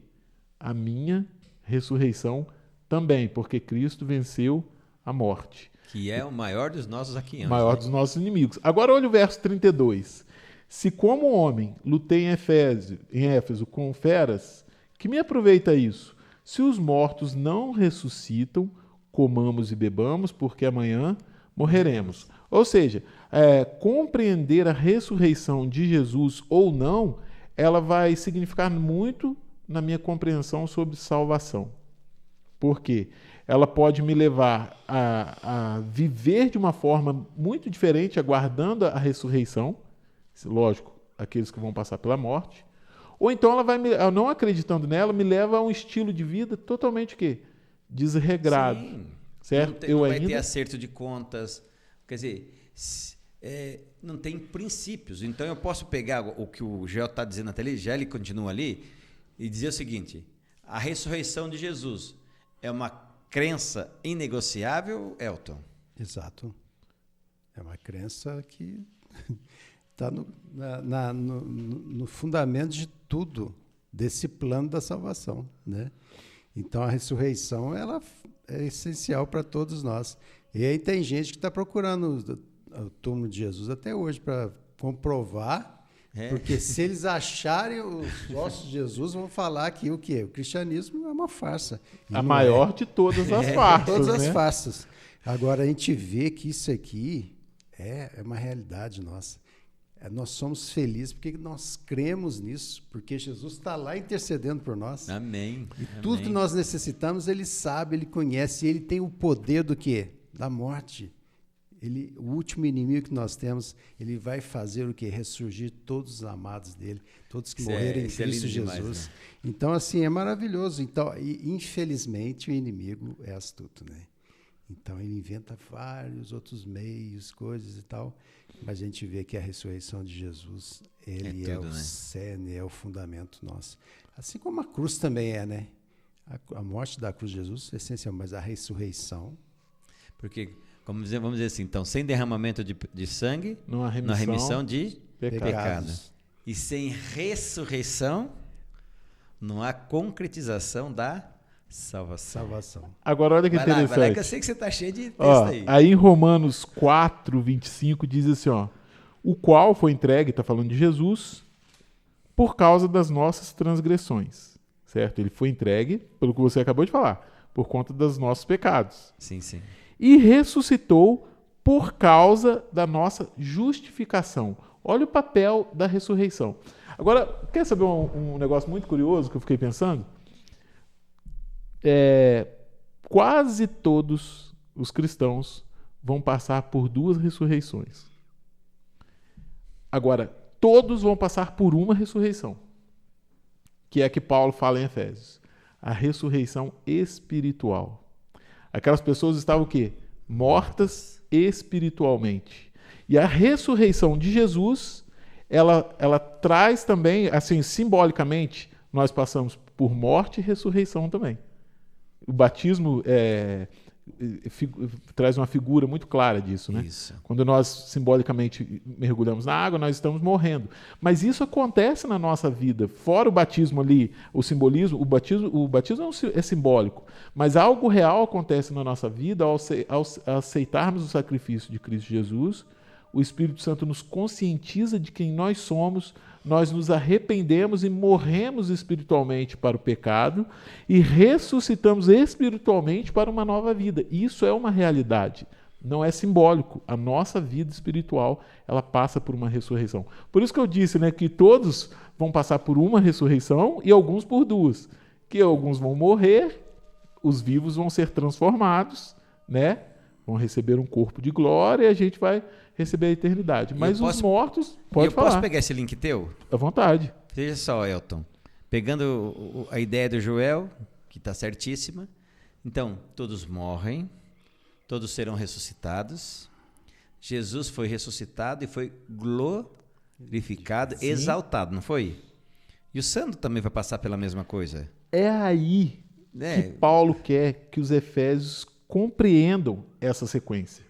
A minha ressurreição também, porque Cristo venceu a morte. Que é o maior dos nossos aquianos. O maior dos nossos inimigos. Agora olha o verso 32. Se como homem lutei em Éfeso com feras, que me aproveita isso? Se os mortos não ressuscitam, comamos e bebamos, porque amanhã morreremos. Ou seja, compreender a ressurreição de Jesus ou não, ela vai significar muito na minha compreensão sobre salvação. Por quê? Ela pode me levar a viver de uma forma muito diferente, aguardando a ressurreição, lógico, aqueles que vão passar pela morte, ou então ela vai, não acreditando nela, me leva a um estilo de vida totalmente o quê? Desregrado. Sim. Certo? Não vai ter acerto de contas, quer dizer, não tem princípios. Então eu posso pegar o que o Gel está dizendo até ali, já ele continua ali, e dizer o seguinte: a ressurreição de Jesus é uma crença inegociável, Elton? Exato. É uma crença que está no fundamento de tudo, desse plano da salvação, né? Então a ressurreição ela é essencial para todos nós. E aí tem gente que está procurando o túmulo de Jesus até hoje para comprovar. Porque se eles acharem os ossos de Jesus, vão falar que o quê? O cristianismo é uma farsa. A maior de todas as farsas. Todas as farsas. Agora, a gente vê que isso aqui É uma realidade nossa. Nós somos felizes porque nós cremos nisso, porque Jesus está lá intercedendo por nós. Amém. E tudo que nós necessitamos, Ele sabe, Ele conhece, Ele tem o poder do quê? Da morte. O último inimigo que nós temos, Ele vai fazer o quê? Ressurgir todos os amados dele, todos que morreram em Cristo Jesus. Demais, né? Então, assim, é maravilhoso. Então, infelizmente, o inimigo é astuto, né? Então, ele inventa vários outros meios, coisas e tal, mas a gente vê que a ressurreição de Jesus, ele é o cerne, é o fundamento nosso. Assim como a cruz também é, né? A morte da cruz de Jesus é essencial, mas a ressurreição... Porque, vamos dizer assim, então, sem derramamento de sangue, não há remissão de pecados. E sem ressurreição, não há concretização da salvação. Agora, olha que interessante. Vai lá, que eu sei que você está cheio de texto aí. Aí em Romanos 4, 25, diz assim, o qual foi entregue, está falando de Jesus, por causa das nossas transgressões. Certo? Ele foi entregue, pelo que você acabou de falar, por conta dos nossos pecados. Sim. E ressuscitou por causa da nossa justificação. Olha o papel da ressurreição. Agora, quer saber um negócio muito curioso que eu fiquei pensando? Quase todos os cristãos vão passar por 2 ressurreições. Agora, todos vão passar por uma ressurreição, que é a que Paulo fala em Efésios. A ressurreição espiritual. Aquelas pessoas estavam o quê? Mortas espiritualmente. E a ressurreição de Jesus, ela traz também, assim, simbolicamente, nós passamos por morte e ressurreição também. O batismo traz uma figura muito clara disso, né? Isso. Quando nós simbolicamente mergulhamos na água, nós estamos morrendo. Mas isso acontece na nossa vida. Fora o batismo ali, o simbolismo, o batismo é simbólico. Mas algo real acontece na nossa vida ao aceitarmos o sacrifício de Cristo Jesus. O Espírito Santo nos conscientiza de quem nós somos, nós nos arrependemos e morremos espiritualmente para o pecado e ressuscitamos espiritualmente para uma nova vida. Isso é uma realidade, não é simbólico. A nossa vida espiritual, ela passa por uma ressurreição. Por isso que eu disse, né, que todos vão passar por uma ressurreição e alguns por 2. Que alguns vão morrer, os vivos vão ser transformados, né? Vão receber um corpo de glória e a gente vai receber a eternidade. Mas os mortos, pode falar. Posso pegar esse link teu? À vontade. Veja só, Elton. Pegando a ideia do Joel, que está certíssima. Então, todos morrem, todos serão ressuscitados. Jesus foi ressuscitado e foi glorificado, sim, exaltado, não foi? E o santo também vai passar pela mesma coisa. É aí que Paulo quer que os efésios compreendam essa sequência.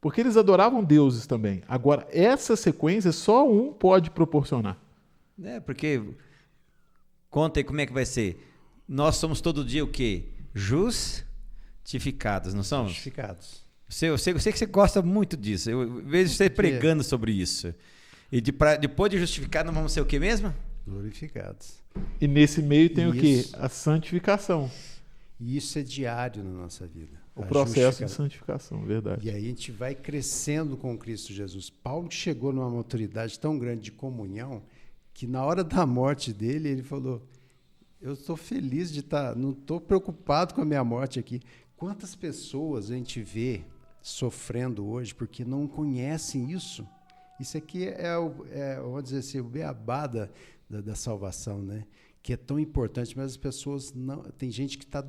Porque eles adoravam deuses também. Agora, essa sequência só um pode proporcionar. Porque, conta aí como é que vai ser. Nós somos todo dia o quê? Justificados, não somos? Justificados. Eu sei que você gosta muito disso. Eu vejo você pregando sobre isso. E depois de justificado, nós vamos ser o quê mesmo? Glorificados. E nesse meio tem o quê? A santificação. E isso é diário na nossa vida. O processo de santificação, verdade. E aí a gente vai crescendo com Cristo Jesus. Paulo chegou numa maturidade tão grande de comunhão que na hora da morte dele, ele falou, eu estou feliz de estar, não estou preocupado com a minha morte aqui. Quantas pessoas a gente vê sofrendo hoje porque não conhecem isso? Isso aqui vamos dizer assim, o beabá da salvação, né? Que é tão importante, mas as pessoas não... Tem gente que está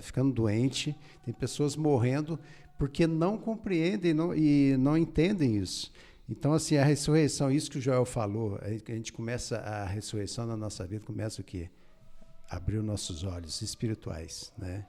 ficando doente, tem pessoas morrendo porque não compreendem e não entendem isso. Então, assim, a ressurreição, isso que o Joel falou, a gente começa a ressurreição na nossa vida, começa o quê? Abrir os nossos olhos espirituais, né?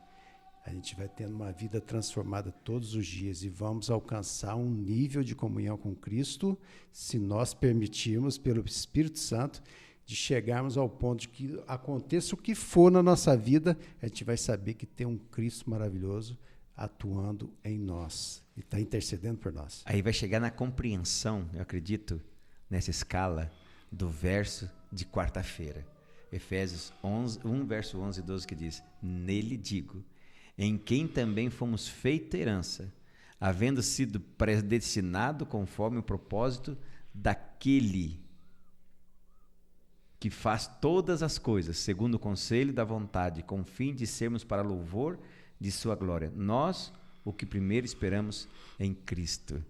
A gente vai tendo uma vida transformada todos os dias e vamos alcançar um nível de comunhão com Cristo, se nós permitirmos, pelo Espírito Santo, de chegarmos ao ponto de que aconteça o que for na nossa vida, a gente vai saber que tem um Cristo maravilhoso atuando em nós e está intercedendo por nós. Aí vai chegar na compreensão, eu acredito, nessa escala do verso de quarta-feira. Efésios 1, verso 11 e 12, que diz, nele digo, em quem também fomos feita herança, havendo sido predestinado conforme o propósito daquele que faz todas as coisas, segundo o conselho da vontade, com o fim de sermos para louvor de sua glória. Nós, o que primeiro esperamos em Cristo.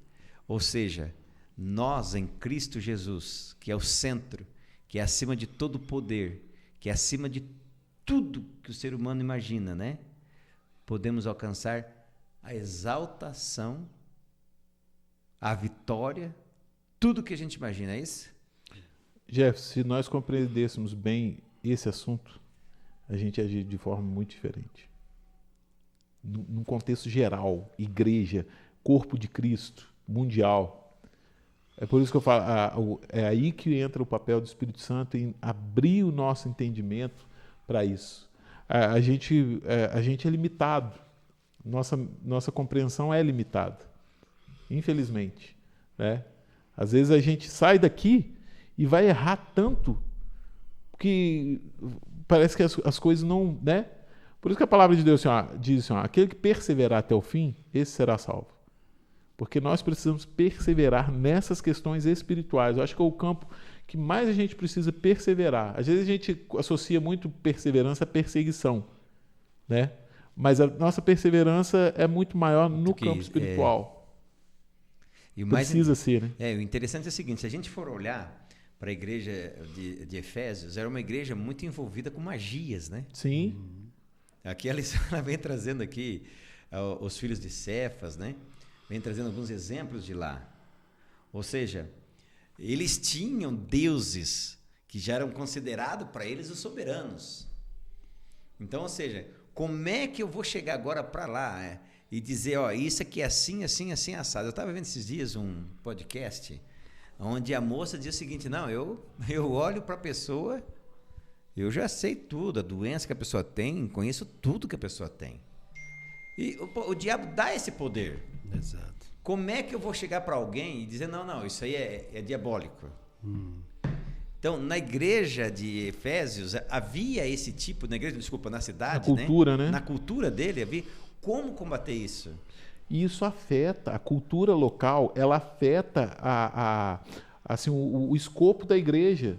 Ou seja, nós em Cristo Jesus, que é o centro, que é acima de todo poder, que é acima de tudo que o ser humano imagina, né? Podemos alcançar a exaltação, a vitória, tudo que a gente imagina, é isso? Jeff, se nós compreendêssemos bem esse assunto, a gente agiria de forma muito diferente. Num contexto geral, igreja, corpo de Cristo, mundial. É por isso que eu falo, é aí que entra o papel do Espírito Santo em abrir o nosso entendimento para isso. A gente é limitado, nossa compreensão é limitada, infelizmente, né? Às vezes a gente sai daqui e vai errar tanto que parece que as coisas não, né? Por isso que a palavra de Deus diz assim, aquele que perseverar até o fim, esse será salvo. Porque nós precisamos perseverar nessas questões espirituais. Eu acho que é o campo que mais a gente precisa perseverar. Às vezes a gente associa muito perseverança à perseguição, né? Mas a nossa perseverança é muito maior no campo espiritual. E precisa ser, né? O interessante é o seguinte, se a gente for olhar para a igreja de Efésios, era uma igreja muito envolvida com magias, né? Sim. Aqui a lição ela vem trazendo aqui os filhos de Cefas, né? Vem trazendo alguns exemplos de lá. Ou seja, eles tinham deuses que já eram considerados para eles os soberanos. Então, ou seja, como é que eu vou chegar agora para lá e dizer, isso aqui é assim, assim, assim, assado? Eu estava vendo esses dias um podcast onde a moça dizia o seguinte, não, eu olho para a pessoa, eu já sei tudo, a doença que a pessoa tem, conheço tudo que a pessoa tem. E o diabo dá esse poder. Exato. Como é que eu vou chegar para alguém e dizer, não, isso aí é diabólico? Então, na igreja de Efésios, havia esse tipo, na cidade, na cultura, né? Na cultura dele, havia como combater isso. E isso afeta a cultura local, ela afeta assim, o escopo da igreja.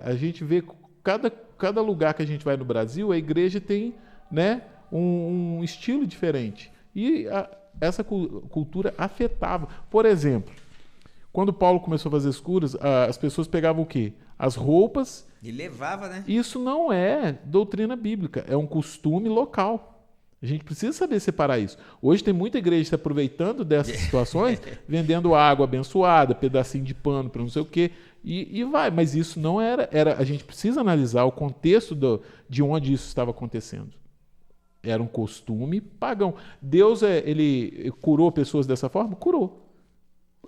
A gente vê cada lugar que a gente vai no Brasil, a igreja tem, né, um estilo diferente. E essa cultura afetava. Por exemplo, quando Paulo começou a fazer as curas, as pessoas pegavam o quê? As roupas. E levava, né? Isso não é doutrina bíblica, é um costume local. A gente precisa saber separar isso. Hoje tem muita igreja se aproveitando dessas situações, vendendo água abençoada, pedacinho de pano para não sei o quê, e vai. Mas isso não era. A gente precisa analisar o contexto de onde isso estava acontecendo. Era um costume pagão. Deus, ele curou pessoas dessa forma? Curou.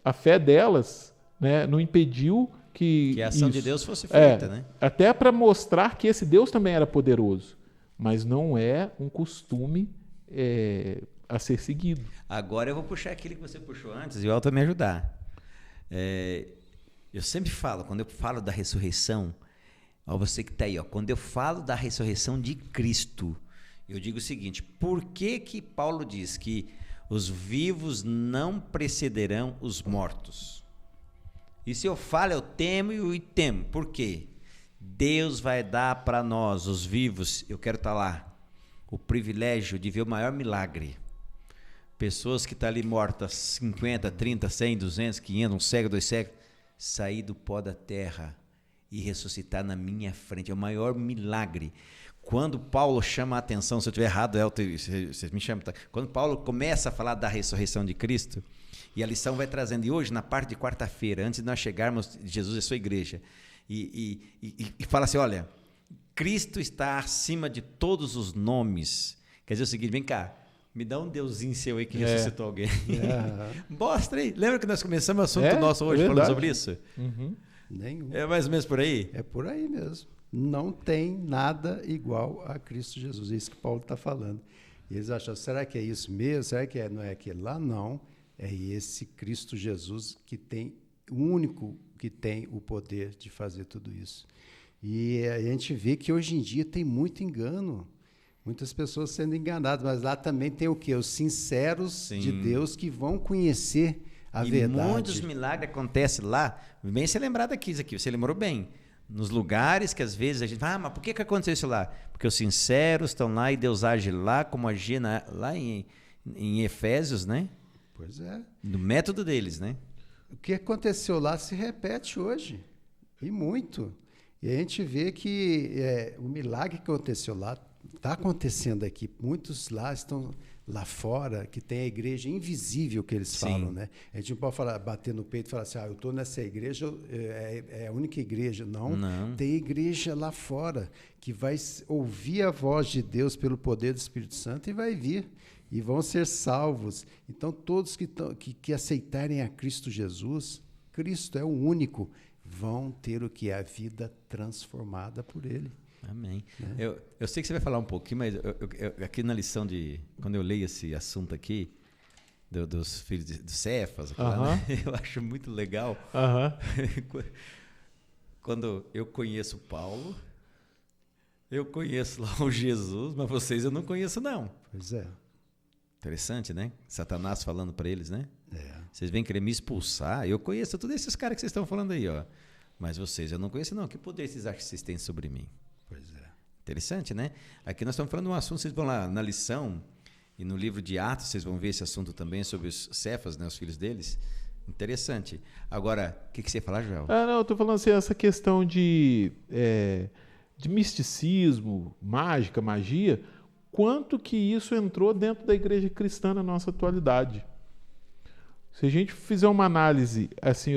A fé delas, né, não impediu que a ação de Deus fosse feita, né? Até para mostrar que esse Deus também era poderoso. Mas não é um costume a ser seguido. Agora eu vou puxar aquilo que você puxou antes e o Elton me ajudar. Eu sempre falo, quando eu falo da ressurreição, você que está aí, quando eu falo da ressurreição de Cristo, eu digo o seguinte, por que Paulo diz que os vivos não precederão os mortos? E se eu falo, eu temo e temo. Por quê? Deus vai dar para nós, os vivos, eu quero estar lá, o privilégio de ver o maior milagre. Pessoas que estão ali mortas, 50, 30, 100, 200, 500, um cego, 2 cegos, sair do pó da terra e ressuscitar na minha frente. É o maior milagre. Quando Paulo chama a atenção, se eu estiver errado, vocês me chamam, tá? Quando Paulo começa a falar da ressurreição de Cristo, e a lição vai trazendo, e hoje, na parte de quarta-feira, antes de nós chegarmos, Jesus e a sua igreja, e fala assim, olha, Cristo está acima de todos os nomes. Quer dizer o seguinte, vem cá, me dá um deusinho seu aí que ressuscitou alguém. Mostra aí. Lembra que nós começamos o assunto nosso hoje falando sobre isso? Uhum. Nenhum. É mais ou menos por aí? É por aí mesmo. Não tem nada igual a Cristo Jesus. É isso que Paulo está falando. E eles acham, será que é isso mesmo? Será que não é aquele lá? Não. É esse Cristo Jesus que tem, o único que tem o poder de fazer tudo isso. E a gente vê que hoje em dia tem muito engano. Muitas pessoas sendo enganadas, mas lá também tem o quê? Os sinceros Sim. de Deus que vão conhecer a verdade. Muitos milagres acontecem lá. Bem você lembrar daqui, você lembrou bem. Nos lugares que às vezes a gente fala, mas por que aconteceu isso lá? Porque os sinceros estão lá e Deus age lá, como agia lá em Efésios, né? Pois é. No método deles, né? O que aconteceu lá se repete hoje, e muito. E a gente vê que o milagre que aconteceu lá está acontecendo aqui. Muitos lá estão lá fora, que tem a igreja invisível que eles falam, né? A gente não pode falar, bater no peito e falar assim, eu estou nessa igreja, é a única igreja. Não, tem igreja lá fora que vai ouvir a voz de Deus pelo poder do Espírito Santo e vai vir. E vão ser salvos. Então, todos que aceitarem a Cristo Jesus, Cristo é o único, vão ter o que é a vida transformada por Ele. Amém. Eu sei que você vai falar um pouquinho, mas aqui na lição quando eu leio esse assunto aqui, dos filhos de Cefas, eu acho muito legal. Quando eu conheço Paulo, eu conheço lá o Jesus, mas vocês eu não conheço, não. Pois é. Interessante, né? Satanás falando para eles, né? Vocês vêm querer me expulsar? Eu conheço todos esses caras que vocês estão falando aí, ó. Mas vocês eu não conheço, não. Que poder vocês acham que vocês têm sobre mim? Pois é. Interessante, né? Aqui nós estamos falando de um assunto, vocês vão lá na lição, e no livro de Atos, vocês vão ver esse assunto também sobre os Cefas, né? Os filhos deles. Interessante. Agora, o que você ia falar, Joel? Não, eu estou falando assim, essa questão de misticismo, mágica, magia, quanto que isso entrou dentro da igreja cristã na nossa atualidade. Se a gente fizer uma análise assim,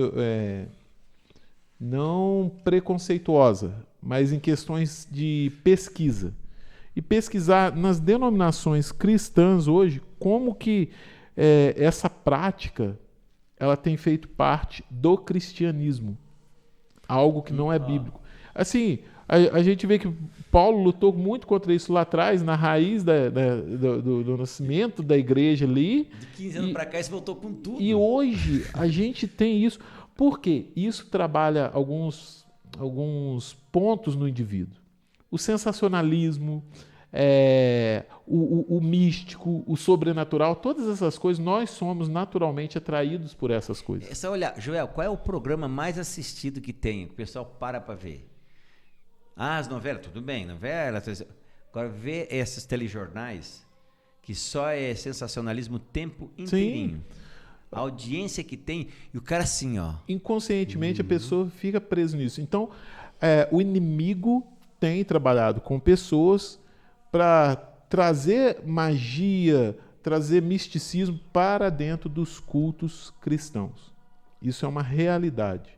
não preconceituosa, mas em questões de pesquisa, e pesquisar nas denominações cristãs hoje, como que essa prática ela tem feito parte do cristianismo, algo que não é bíblico. Assim, a gente vê que Paulo lutou muito contra isso lá atrás, na raiz do nascimento da igreja ali. De 15 anos para cá, isso voltou com tudo. E hoje a gente tem isso. Por quê? Isso trabalha alguns pontos no indivíduo. O sensacionalismo, o místico, o sobrenatural, todas essas coisas, nós somos naturalmente atraídos por essas coisas. É só olhar, Joel, qual é o programa mais assistido que tem? O pessoal para ver. As novelas, tudo bem, novela. Agora, vê esses telejornais que só é sensacionalismo o tempo inteirinho. Sim. A audiência que tem, e o cara assim, ó. Inconscientemente a pessoa fica presa nisso. Então, o inimigo tem trabalhado com pessoas para trazer magia, trazer misticismo para dentro dos cultos cristãos. Isso é uma realidade.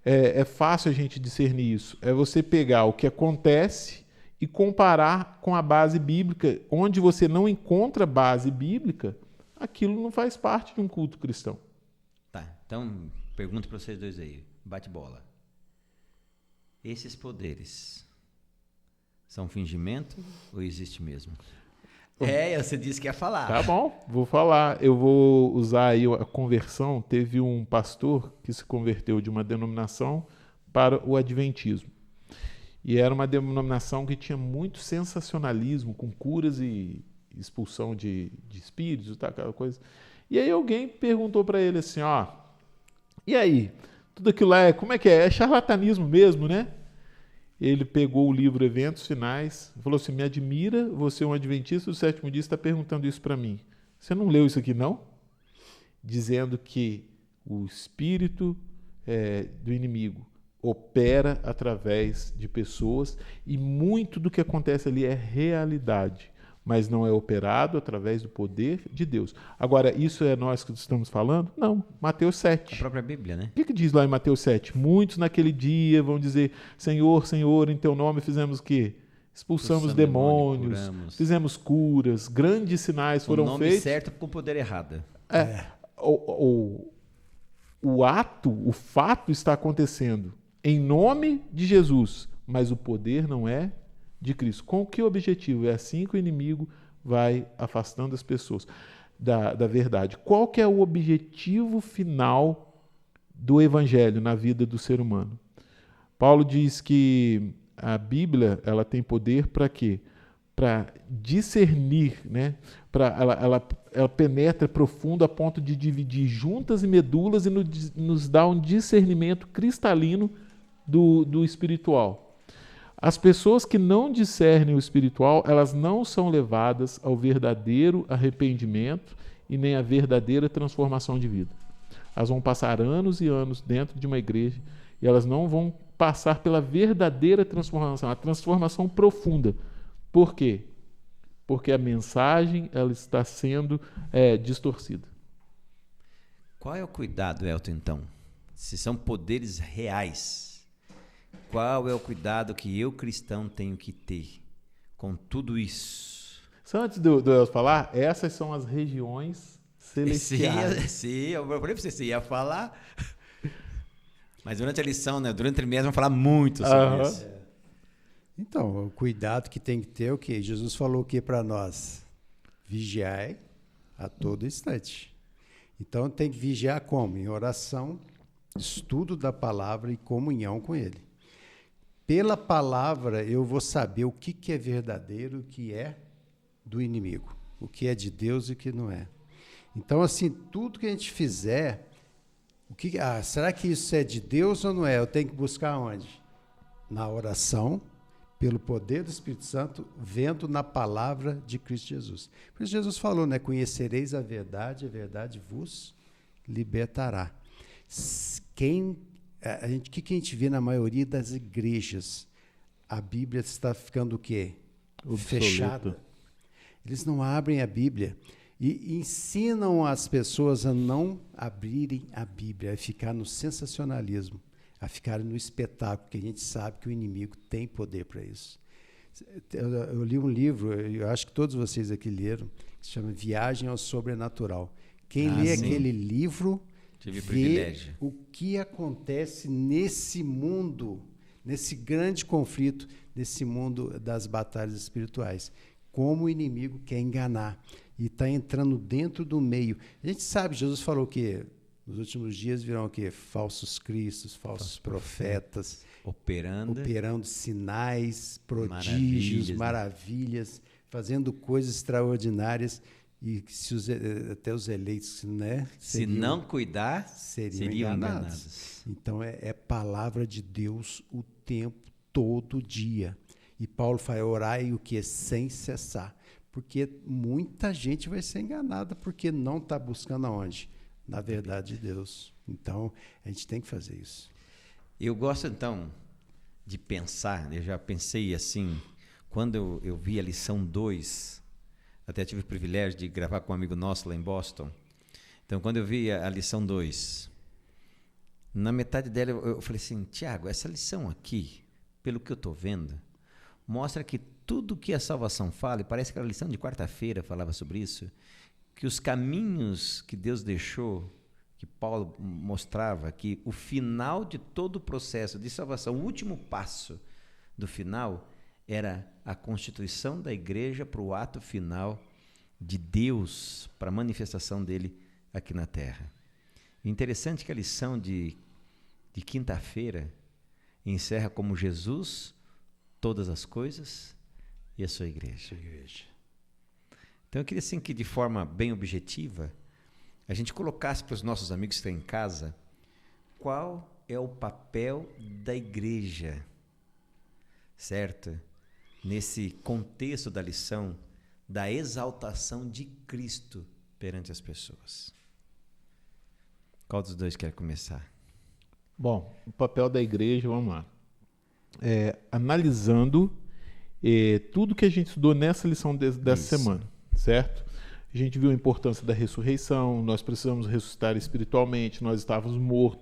É fácil a gente discernir isso. É você pegar o que acontece e comparar com a base bíblica. Onde você não encontra base bíblica, aquilo não faz parte de um culto cristão. Tá, então pergunto para vocês dois aí, bate bola. Esses poderes são fingimento ou existe mesmo? Você disse que ia falar. Tá bom, vou falar. Eu vou usar aí a conversão. Teve um pastor que se converteu de uma denominação para o adventismo. E era uma denominação que tinha muito sensacionalismo, com curas e expulsão de espíritos, tá, aquela coisa. E aí alguém perguntou para ele assim, e aí? Tudo aquilo lá, como é que é? É charlatanismo mesmo, né? Ele pegou o livro Eventos Finais, falou assim, me admira, você é um adventista do sétimo dia, está perguntando isso para mim. Você não leu isso aqui, não? Dizendo que o espírito do inimigo opera através de pessoas e muito do que acontece ali é realidade, mas não é operado através do poder de Deus. Agora, isso é nós que estamos falando? Não. Mateus 7. A própria Bíblia, né? O que diz lá em Mateus 7? Muitos naquele dia vão dizer, Senhor, Senhor, em teu nome fizemos o quê? Expulsamos demônios, fizemos curas, grandes sinais foram feitos. O nome certo com poder errado. O fato está acontecendo em nome de Jesus, mas o poder não é de Cristo. Com que objetivo? É assim que o inimigo vai afastando as pessoas da verdade. Qual que é o objetivo final do evangelho na vida do ser humano? Paulo diz que a Bíblia ela tem poder para quê? discernir, né? Ela penetra profundo a ponto de dividir juntas e medulas e nos dá um discernimento cristalino do espiritual. As pessoas que não discernem o espiritual, elas não são levadas ao verdadeiro arrependimento e nem à verdadeira transformação de vida. Elas vão passar anos e anos dentro de uma igreja e elas não vão passar pela verdadeira transformação, a transformação profunda. Por quê? Porque a mensagem ela está sendo distorcida. Qual é o cuidado, Elton, então? Se são poderes reais, qual é o cuidado que eu, cristão, tenho que ter com tudo isso? Só antes do Elton falar, essas são as regiões celestiais. Sim, eu falei para você ia falar. Mas durante a lição, né, durante o trimestre, vamos falar muito sobre isso. Então, o cuidado que tem que ter é o quê? Jesus falou o que para nós? Vigiai a todo instante. Então, tem que vigiar como? Em oração, estudo da palavra e comunhão com Ele. Pela palavra, eu vou saber o que é verdadeiro, o que é do inimigo, o que é de Deus e o que não é. Então, assim, tudo que a gente fizer, será que isso é de Deus ou não é? Eu tenho que buscar onde? Na oração, pelo poder do Espírito Santo, vendo na palavra de Cristo Jesus. Por isso Jesus falou, né? Conhecereis a verdade vos libertará. O que a gente vê na maioria das igrejas? A Bíblia está ficando o quê? Fechada. Eles não abrem a Bíblia e ensinam as pessoas a não abrirem a Bíblia, a ficar no sensacionalismo, a ficarem no espetáculo, porque a gente sabe que o inimigo tem poder para isso. Eu li um livro, eu acho que todos vocês aqui leram, que se chama Viagem ao Sobrenatural. Quem lê aquele livro vê o que acontece nesse mundo, nesse grande conflito, nesse mundo das batalhas espirituais. Como o inimigo quer enganar e está entrando dentro do meio. A gente sabe, Jesus falou que nos últimos dias virão o quê? Falsos cristos, falsos profetas, operando sinais, prodígios, maravilhas, fazendo coisas extraordinárias. E até os eleitos, né, se não cuidar, seriam enganados. Então, é palavra de Deus o tempo, todo dia. E Paulo fala, orai o que é sem cessar. Porque muita gente vai ser enganada, porque não está buscando aonde? Na verdade de Deus. Então, a gente tem que fazer isso. Eu gosto, então, de pensar, eu já pensei assim, quando eu vi a lição 2, até tive o privilégio de gravar com um amigo nosso lá em Boston. Então, quando eu vi a lição 2, na metade dela eu falei assim, Tiago, essa lição aqui, pelo que eu estou vendo, mostra que tudo que a salvação fala, e parece que a lição de quarta-feira falava sobre isso, que os caminhos que Deus deixou, que Paulo mostrava, que o final de todo o processo de salvação, o último passo do final, era a constituição da igreja para o ato final de Deus, para a manifestação dele aqui na terra. Interessante que a lição de quinta-feira encerra como Jesus, todas as coisas e a sua igreja. Então eu queria assim que de forma bem objetiva a gente colocasse para os nossos amigos que estão em casa qual é o papel da igreja, certo? Nesse contexto da lição da exaltação de Cristo perante as pessoas. Qual dos dois quer começar? Bom, o papel da igreja, vamos lá. Analisando tudo que a gente estudou nessa lição dessa semana, certo? A gente viu a importância da ressurreição, nós precisamos ressuscitar espiritualmente, nós estávamos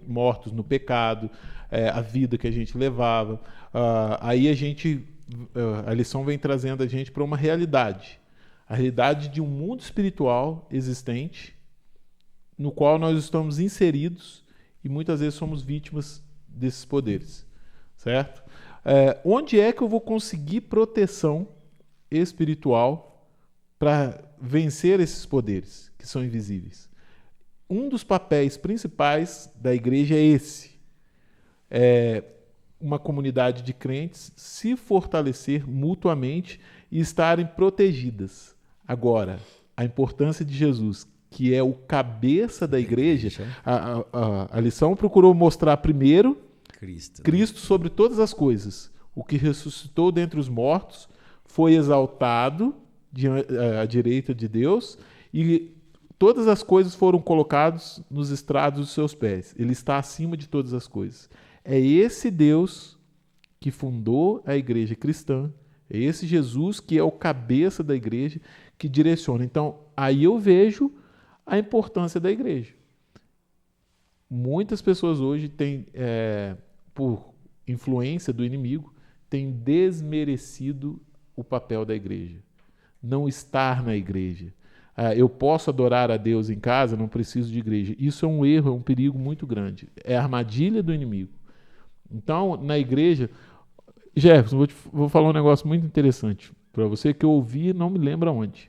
mortos no pecado, a vida que a gente levava. Aí a lição vem trazendo a gente para uma realidade. A realidade de um mundo espiritual existente, no qual nós estamos inseridos e muitas vezes somos vítimas desses poderes, certo? Onde é que eu vou conseguir proteção espiritual para vencer esses poderes que são invisíveis? Um dos papéis principais da igreja é esse. Uma comunidade de crentes se fortalecer mutuamente e estarem protegidas. Agora, a importância de Jesus, que é o cabeça da igreja, a lição procurou mostrar primeiro Cristo sobre todas as coisas. O que ressuscitou dentre os mortos foi exaltado à direita de Deus e todas as coisas foram colocadas nos estrados dos seus pés. Ele está acima de todas as coisas. É esse Deus que fundou a igreja cristã, é esse Jesus que é o cabeça da igreja, que direciona. Então, aí eu vejo a importância da igreja. Muitas pessoas hoje têm, por influência do inimigo, têm desmerecido o papel da igreja. Não estar na igreja. Eu posso adorar a Deus em casa, não preciso de igreja. Isso é um erro, é um perigo muito grande. É a armadilha do inimigo. Então, na igreja... Jefferson, vou falar um negócio muito interessante para você que eu ouvi e não me lembro aonde.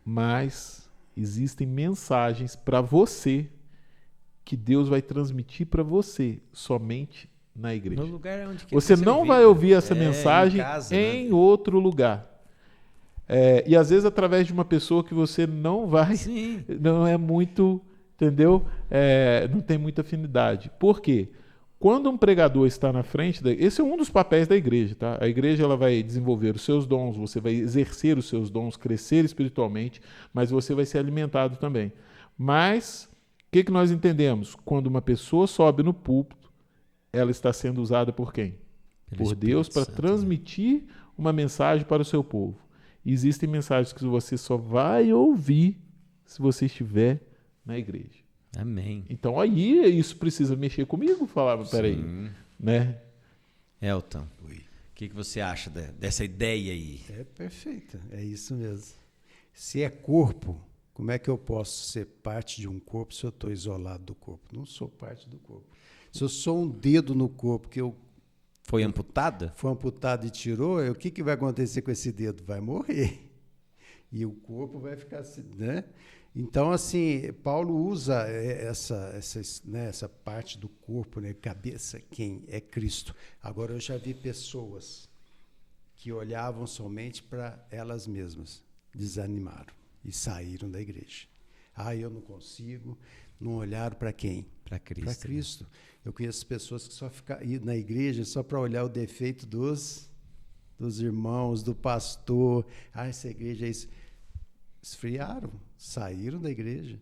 Mas existem mensagens para você que Deus vai transmitir para você somente na igreja. No lugar onde você não vai ouvir essa mensagem em outro lugar. E às vezes através de uma pessoa que você não vai, não é muito, entendeu? Não tem muita afinidade. Por quê? Quando um pregador está na frente, esse é um dos papéis da igreja, tá? A igreja ela vai desenvolver os seus dons, você vai exercer os seus dons, crescer espiritualmente, mas você vai ser alimentado também. Mas o que nós entendemos? Quando uma pessoa sobe no púlpito, ela está sendo usada por quem? Por Deus, para transmitir uma mensagem para o seu povo. E existem mensagens que você só vai ouvir se você estiver na igreja. Amém. Então aí isso precisa mexer comigo, falar, peraí, né? Elton, o que você acha dessa ideia aí? É perfeita, é isso mesmo. Se é corpo, como é que eu posso ser parte de um corpo se eu estou isolado do corpo? Não sou parte do corpo. Se eu sou um dedo no corpo que eu foi amputado? Foi amputado e tirou, o que vai acontecer com esse dedo? Vai morrer. E o corpo vai ficar assim, né? Então, assim, Paulo usa essa parte do corpo, né? Cabeça, quem é Cristo. Agora, eu já vi pessoas que olhavam somente para elas mesmas, desanimaram e saíram da igreja. Eu não consigo. Não olharam para quem? Para Cristo. Para Cristo. Eu conheço pessoas que só ficam na igreja só para olhar o defeito dos irmãos, do pastor. Essa igreja é isso. Esfriaram, saíram da igreja.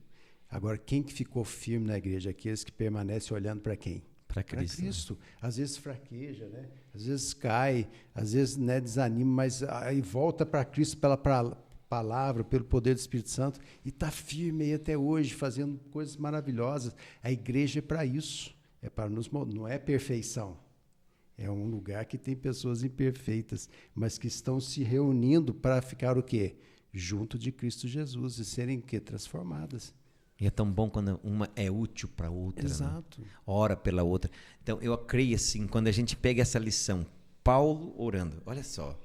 Agora, quem que ficou firme na igreja? Aqueles que permanecem olhando para quem? Para Cristo. Para Cristo. Às vezes fraqueja, né? Às vezes cai, às vezes, né, desanima, mas aí volta para Cristo pela palavra, pelo poder do Espírito Santo, e está firme aí até hoje, fazendo coisas maravilhosas. A igreja é para isso. É para nos, não é perfeição. É um lugar que tem pessoas imperfeitas, mas que estão se reunindo para ficar o quê? Junto de Cristo Jesus e serem o quê? Transformadas. E é tão bom quando uma é útil para a outra. Exato. Né? Ora pela outra. Então, eu creio assim, quando a gente pega essa lição, Paulo orando, olha só,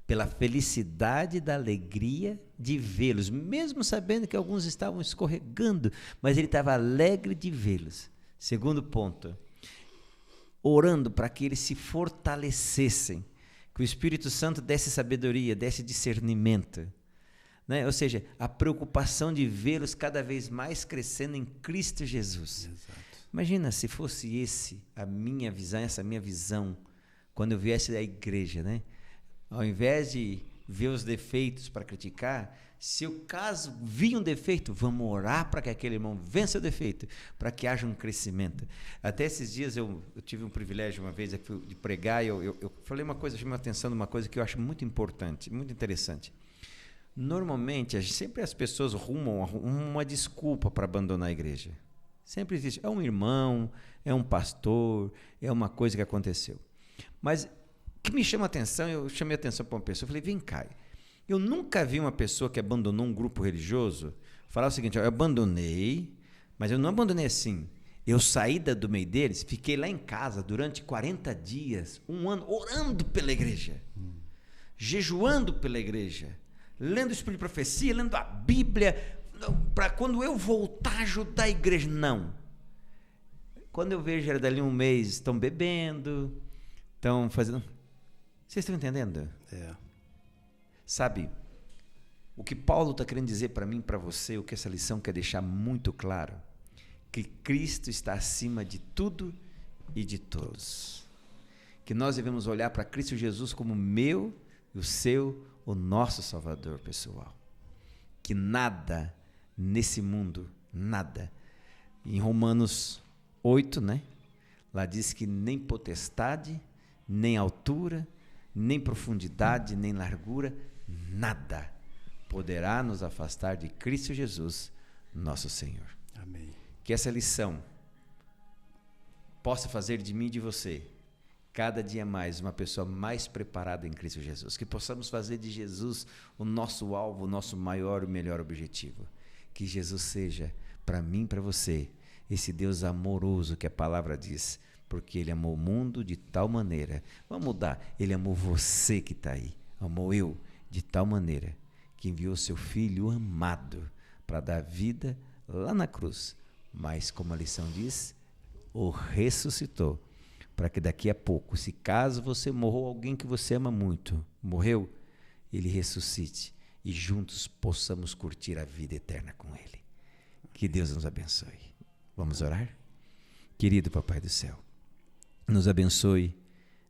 pela felicidade da alegria de vê-los, mesmo sabendo que alguns estavam escorregando, mas ele estava alegre de vê-los. Segundo ponto, orando para que eles se fortalecessem, que o Espírito Santo desse sabedoria, desse discernimento. Né? Ou seja, a preocupação de vê-los cada vez mais crescendo em Cristo Jesus. Exato. Imagina se fosse a minha visão, essa minha visão, quando eu viesse da igreja, né? Ao invés de ver os defeitos para criticar, se o caso vir um defeito, vamos orar para que aquele irmão vença o defeito, para que haja um crescimento. Até esses dias eu tive um privilégio uma vez de pregar, e eu falei uma coisa, chamei a atenção de uma coisa que eu acho muito importante, muito interessante. Normalmente, sempre as pessoas rumam uma desculpa para abandonar a igreja. Sempre existe. É um irmão, é um pastor, é uma coisa que aconteceu. Mas o que me chama a atenção, eu chamei a atenção para uma pessoa, eu falei, vem cá, eu nunca vi uma pessoa que abandonou um grupo religioso falar o seguinte, eu abandonei, mas eu não abandonei assim. Eu saí do meio deles, fiquei lá em casa durante 40 dias, um ano, orando pela igreja, jejuando pela igreja, lendo o Espírito de Profecia, lendo a Bíblia, para quando eu voltar a ajudar a igreja. Não. Quando eu vejo, era dali um mês, estão bebendo, estão fazendo... Vocês estão entendendo? É. Sabe, o que Paulo está querendo dizer para mim e para você, o que essa lição quer deixar muito claro, que Cristo está acima de tudo e de todos. Que nós devemos olhar para Cristo Jesus como meu, o seu, o nosso Salvador pessoal. Que nada nesse mundo, nada. Em Romanos 8, né? Lá diz que nem potestade, nem altura, nem profundidade, nem largura, nada poderá nos afastar de Cristo Jesus, nosso Senhor. Amém. Que essa lição possa fazer de mim e de você, cada dia mais, uma pessoa mais preparada em Cristo Jesus. Que possamos fazer de Jesus o nosso alvo, o nosso maior e melhor objetivo. Que Jesus seja, para mim e para você, esse Deus amoroso que a palavra diz, porque Ele amou o mundo de tal maneira. Vamos mudar. Ele amou você que está aí. Amou eu de tal maneira que enviou seu Filho amado para dar vida lá na cruz. Mas, como a lição diz, o ressuscitou. Para que daqui a pouco, se caso você morreu, alguém que você ama muito, morreu, Ele ressuscite e juntos possamos curtir a vida eterna com Ele. Que Deus nos abençoe. Vamos orar? Querido Papai do Céu, nos abençoe,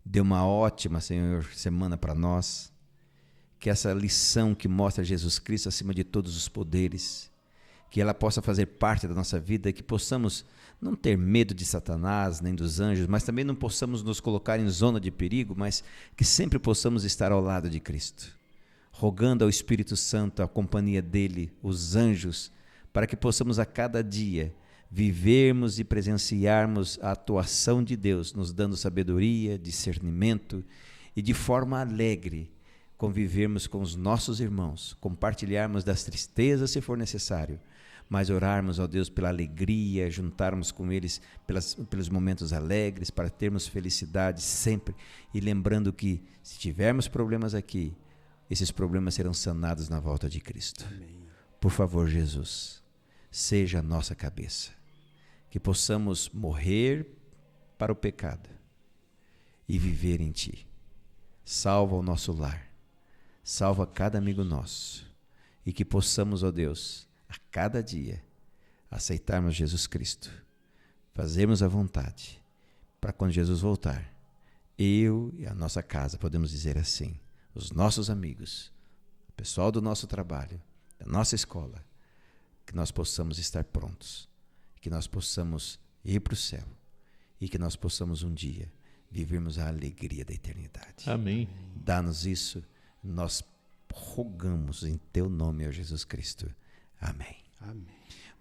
dê uma ótima, Senhor, semana para nós, que essa lição que mostra Jesus Cristo acima de todos os poderes, que ela possa fazer parte da nossa vida, que possamos não ter medo de Satanás, nem dos anjos, mas também não possamos nos colocar em zona de perigo, mas que sempre possamos estar ao lado de Cristo, rogando ao Espírito Santo, a companhia dele, os anjos, para que possamos a cada dia vivermos e presenciarmos a atuação de Deus, nos dando sabedoria, discernimento e de forma alegre convivermos com os nossos irmãos, compartilharmos das tristezas se for necessário, mas orarmos, ó Deus, pela alegria, juntarmos com eles pelos momentos alegres, para termos felicidade sempre, e lembrando que se tivermos problemas aqui, esses problemas serão sanados na volta de Cristo. Amém. Por favor, Jesus, seja a nossa cabeça, que possamos morrer para o pecado e viver em Ti. Salva o nosso lar, salva cada amigo nosso, e que possamos, ó Deus, a cada dia aceitarmos Jesus Cristo, fazermos a vontade, para quando Jesus voltar, eu e a nossa casa, podemos dizer assim, os nossos amigos, o pessoal do nosso trabalho, da nossa escola, que nós possamos estar prontos, que nós possamos ir para o céu e que nós possamos um dia vivermos a alegria da eternidade. Amém. Dá-nos isso, nós rogamos em Teu nome, ó Jesus Cristo. Amém. Amém.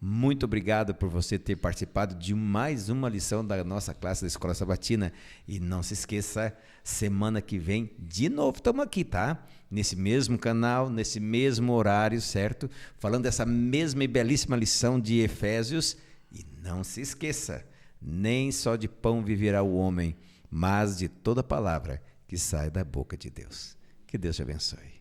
Muito obrigado por você ter participado de mais uma lição da nossa classe da Escola Sabatina. E não se esqueça, semana que vem, de novo, estamos aqui, tá? Nesse mesmo canal, nesse mesmo horário, certo? Falando dessa mesma e belíssima lição de Efésios. E não se esqueça, nem só de pão viverá o homem, mas de toda palavra que sai da boca de Deus. Que Deus te abençoe.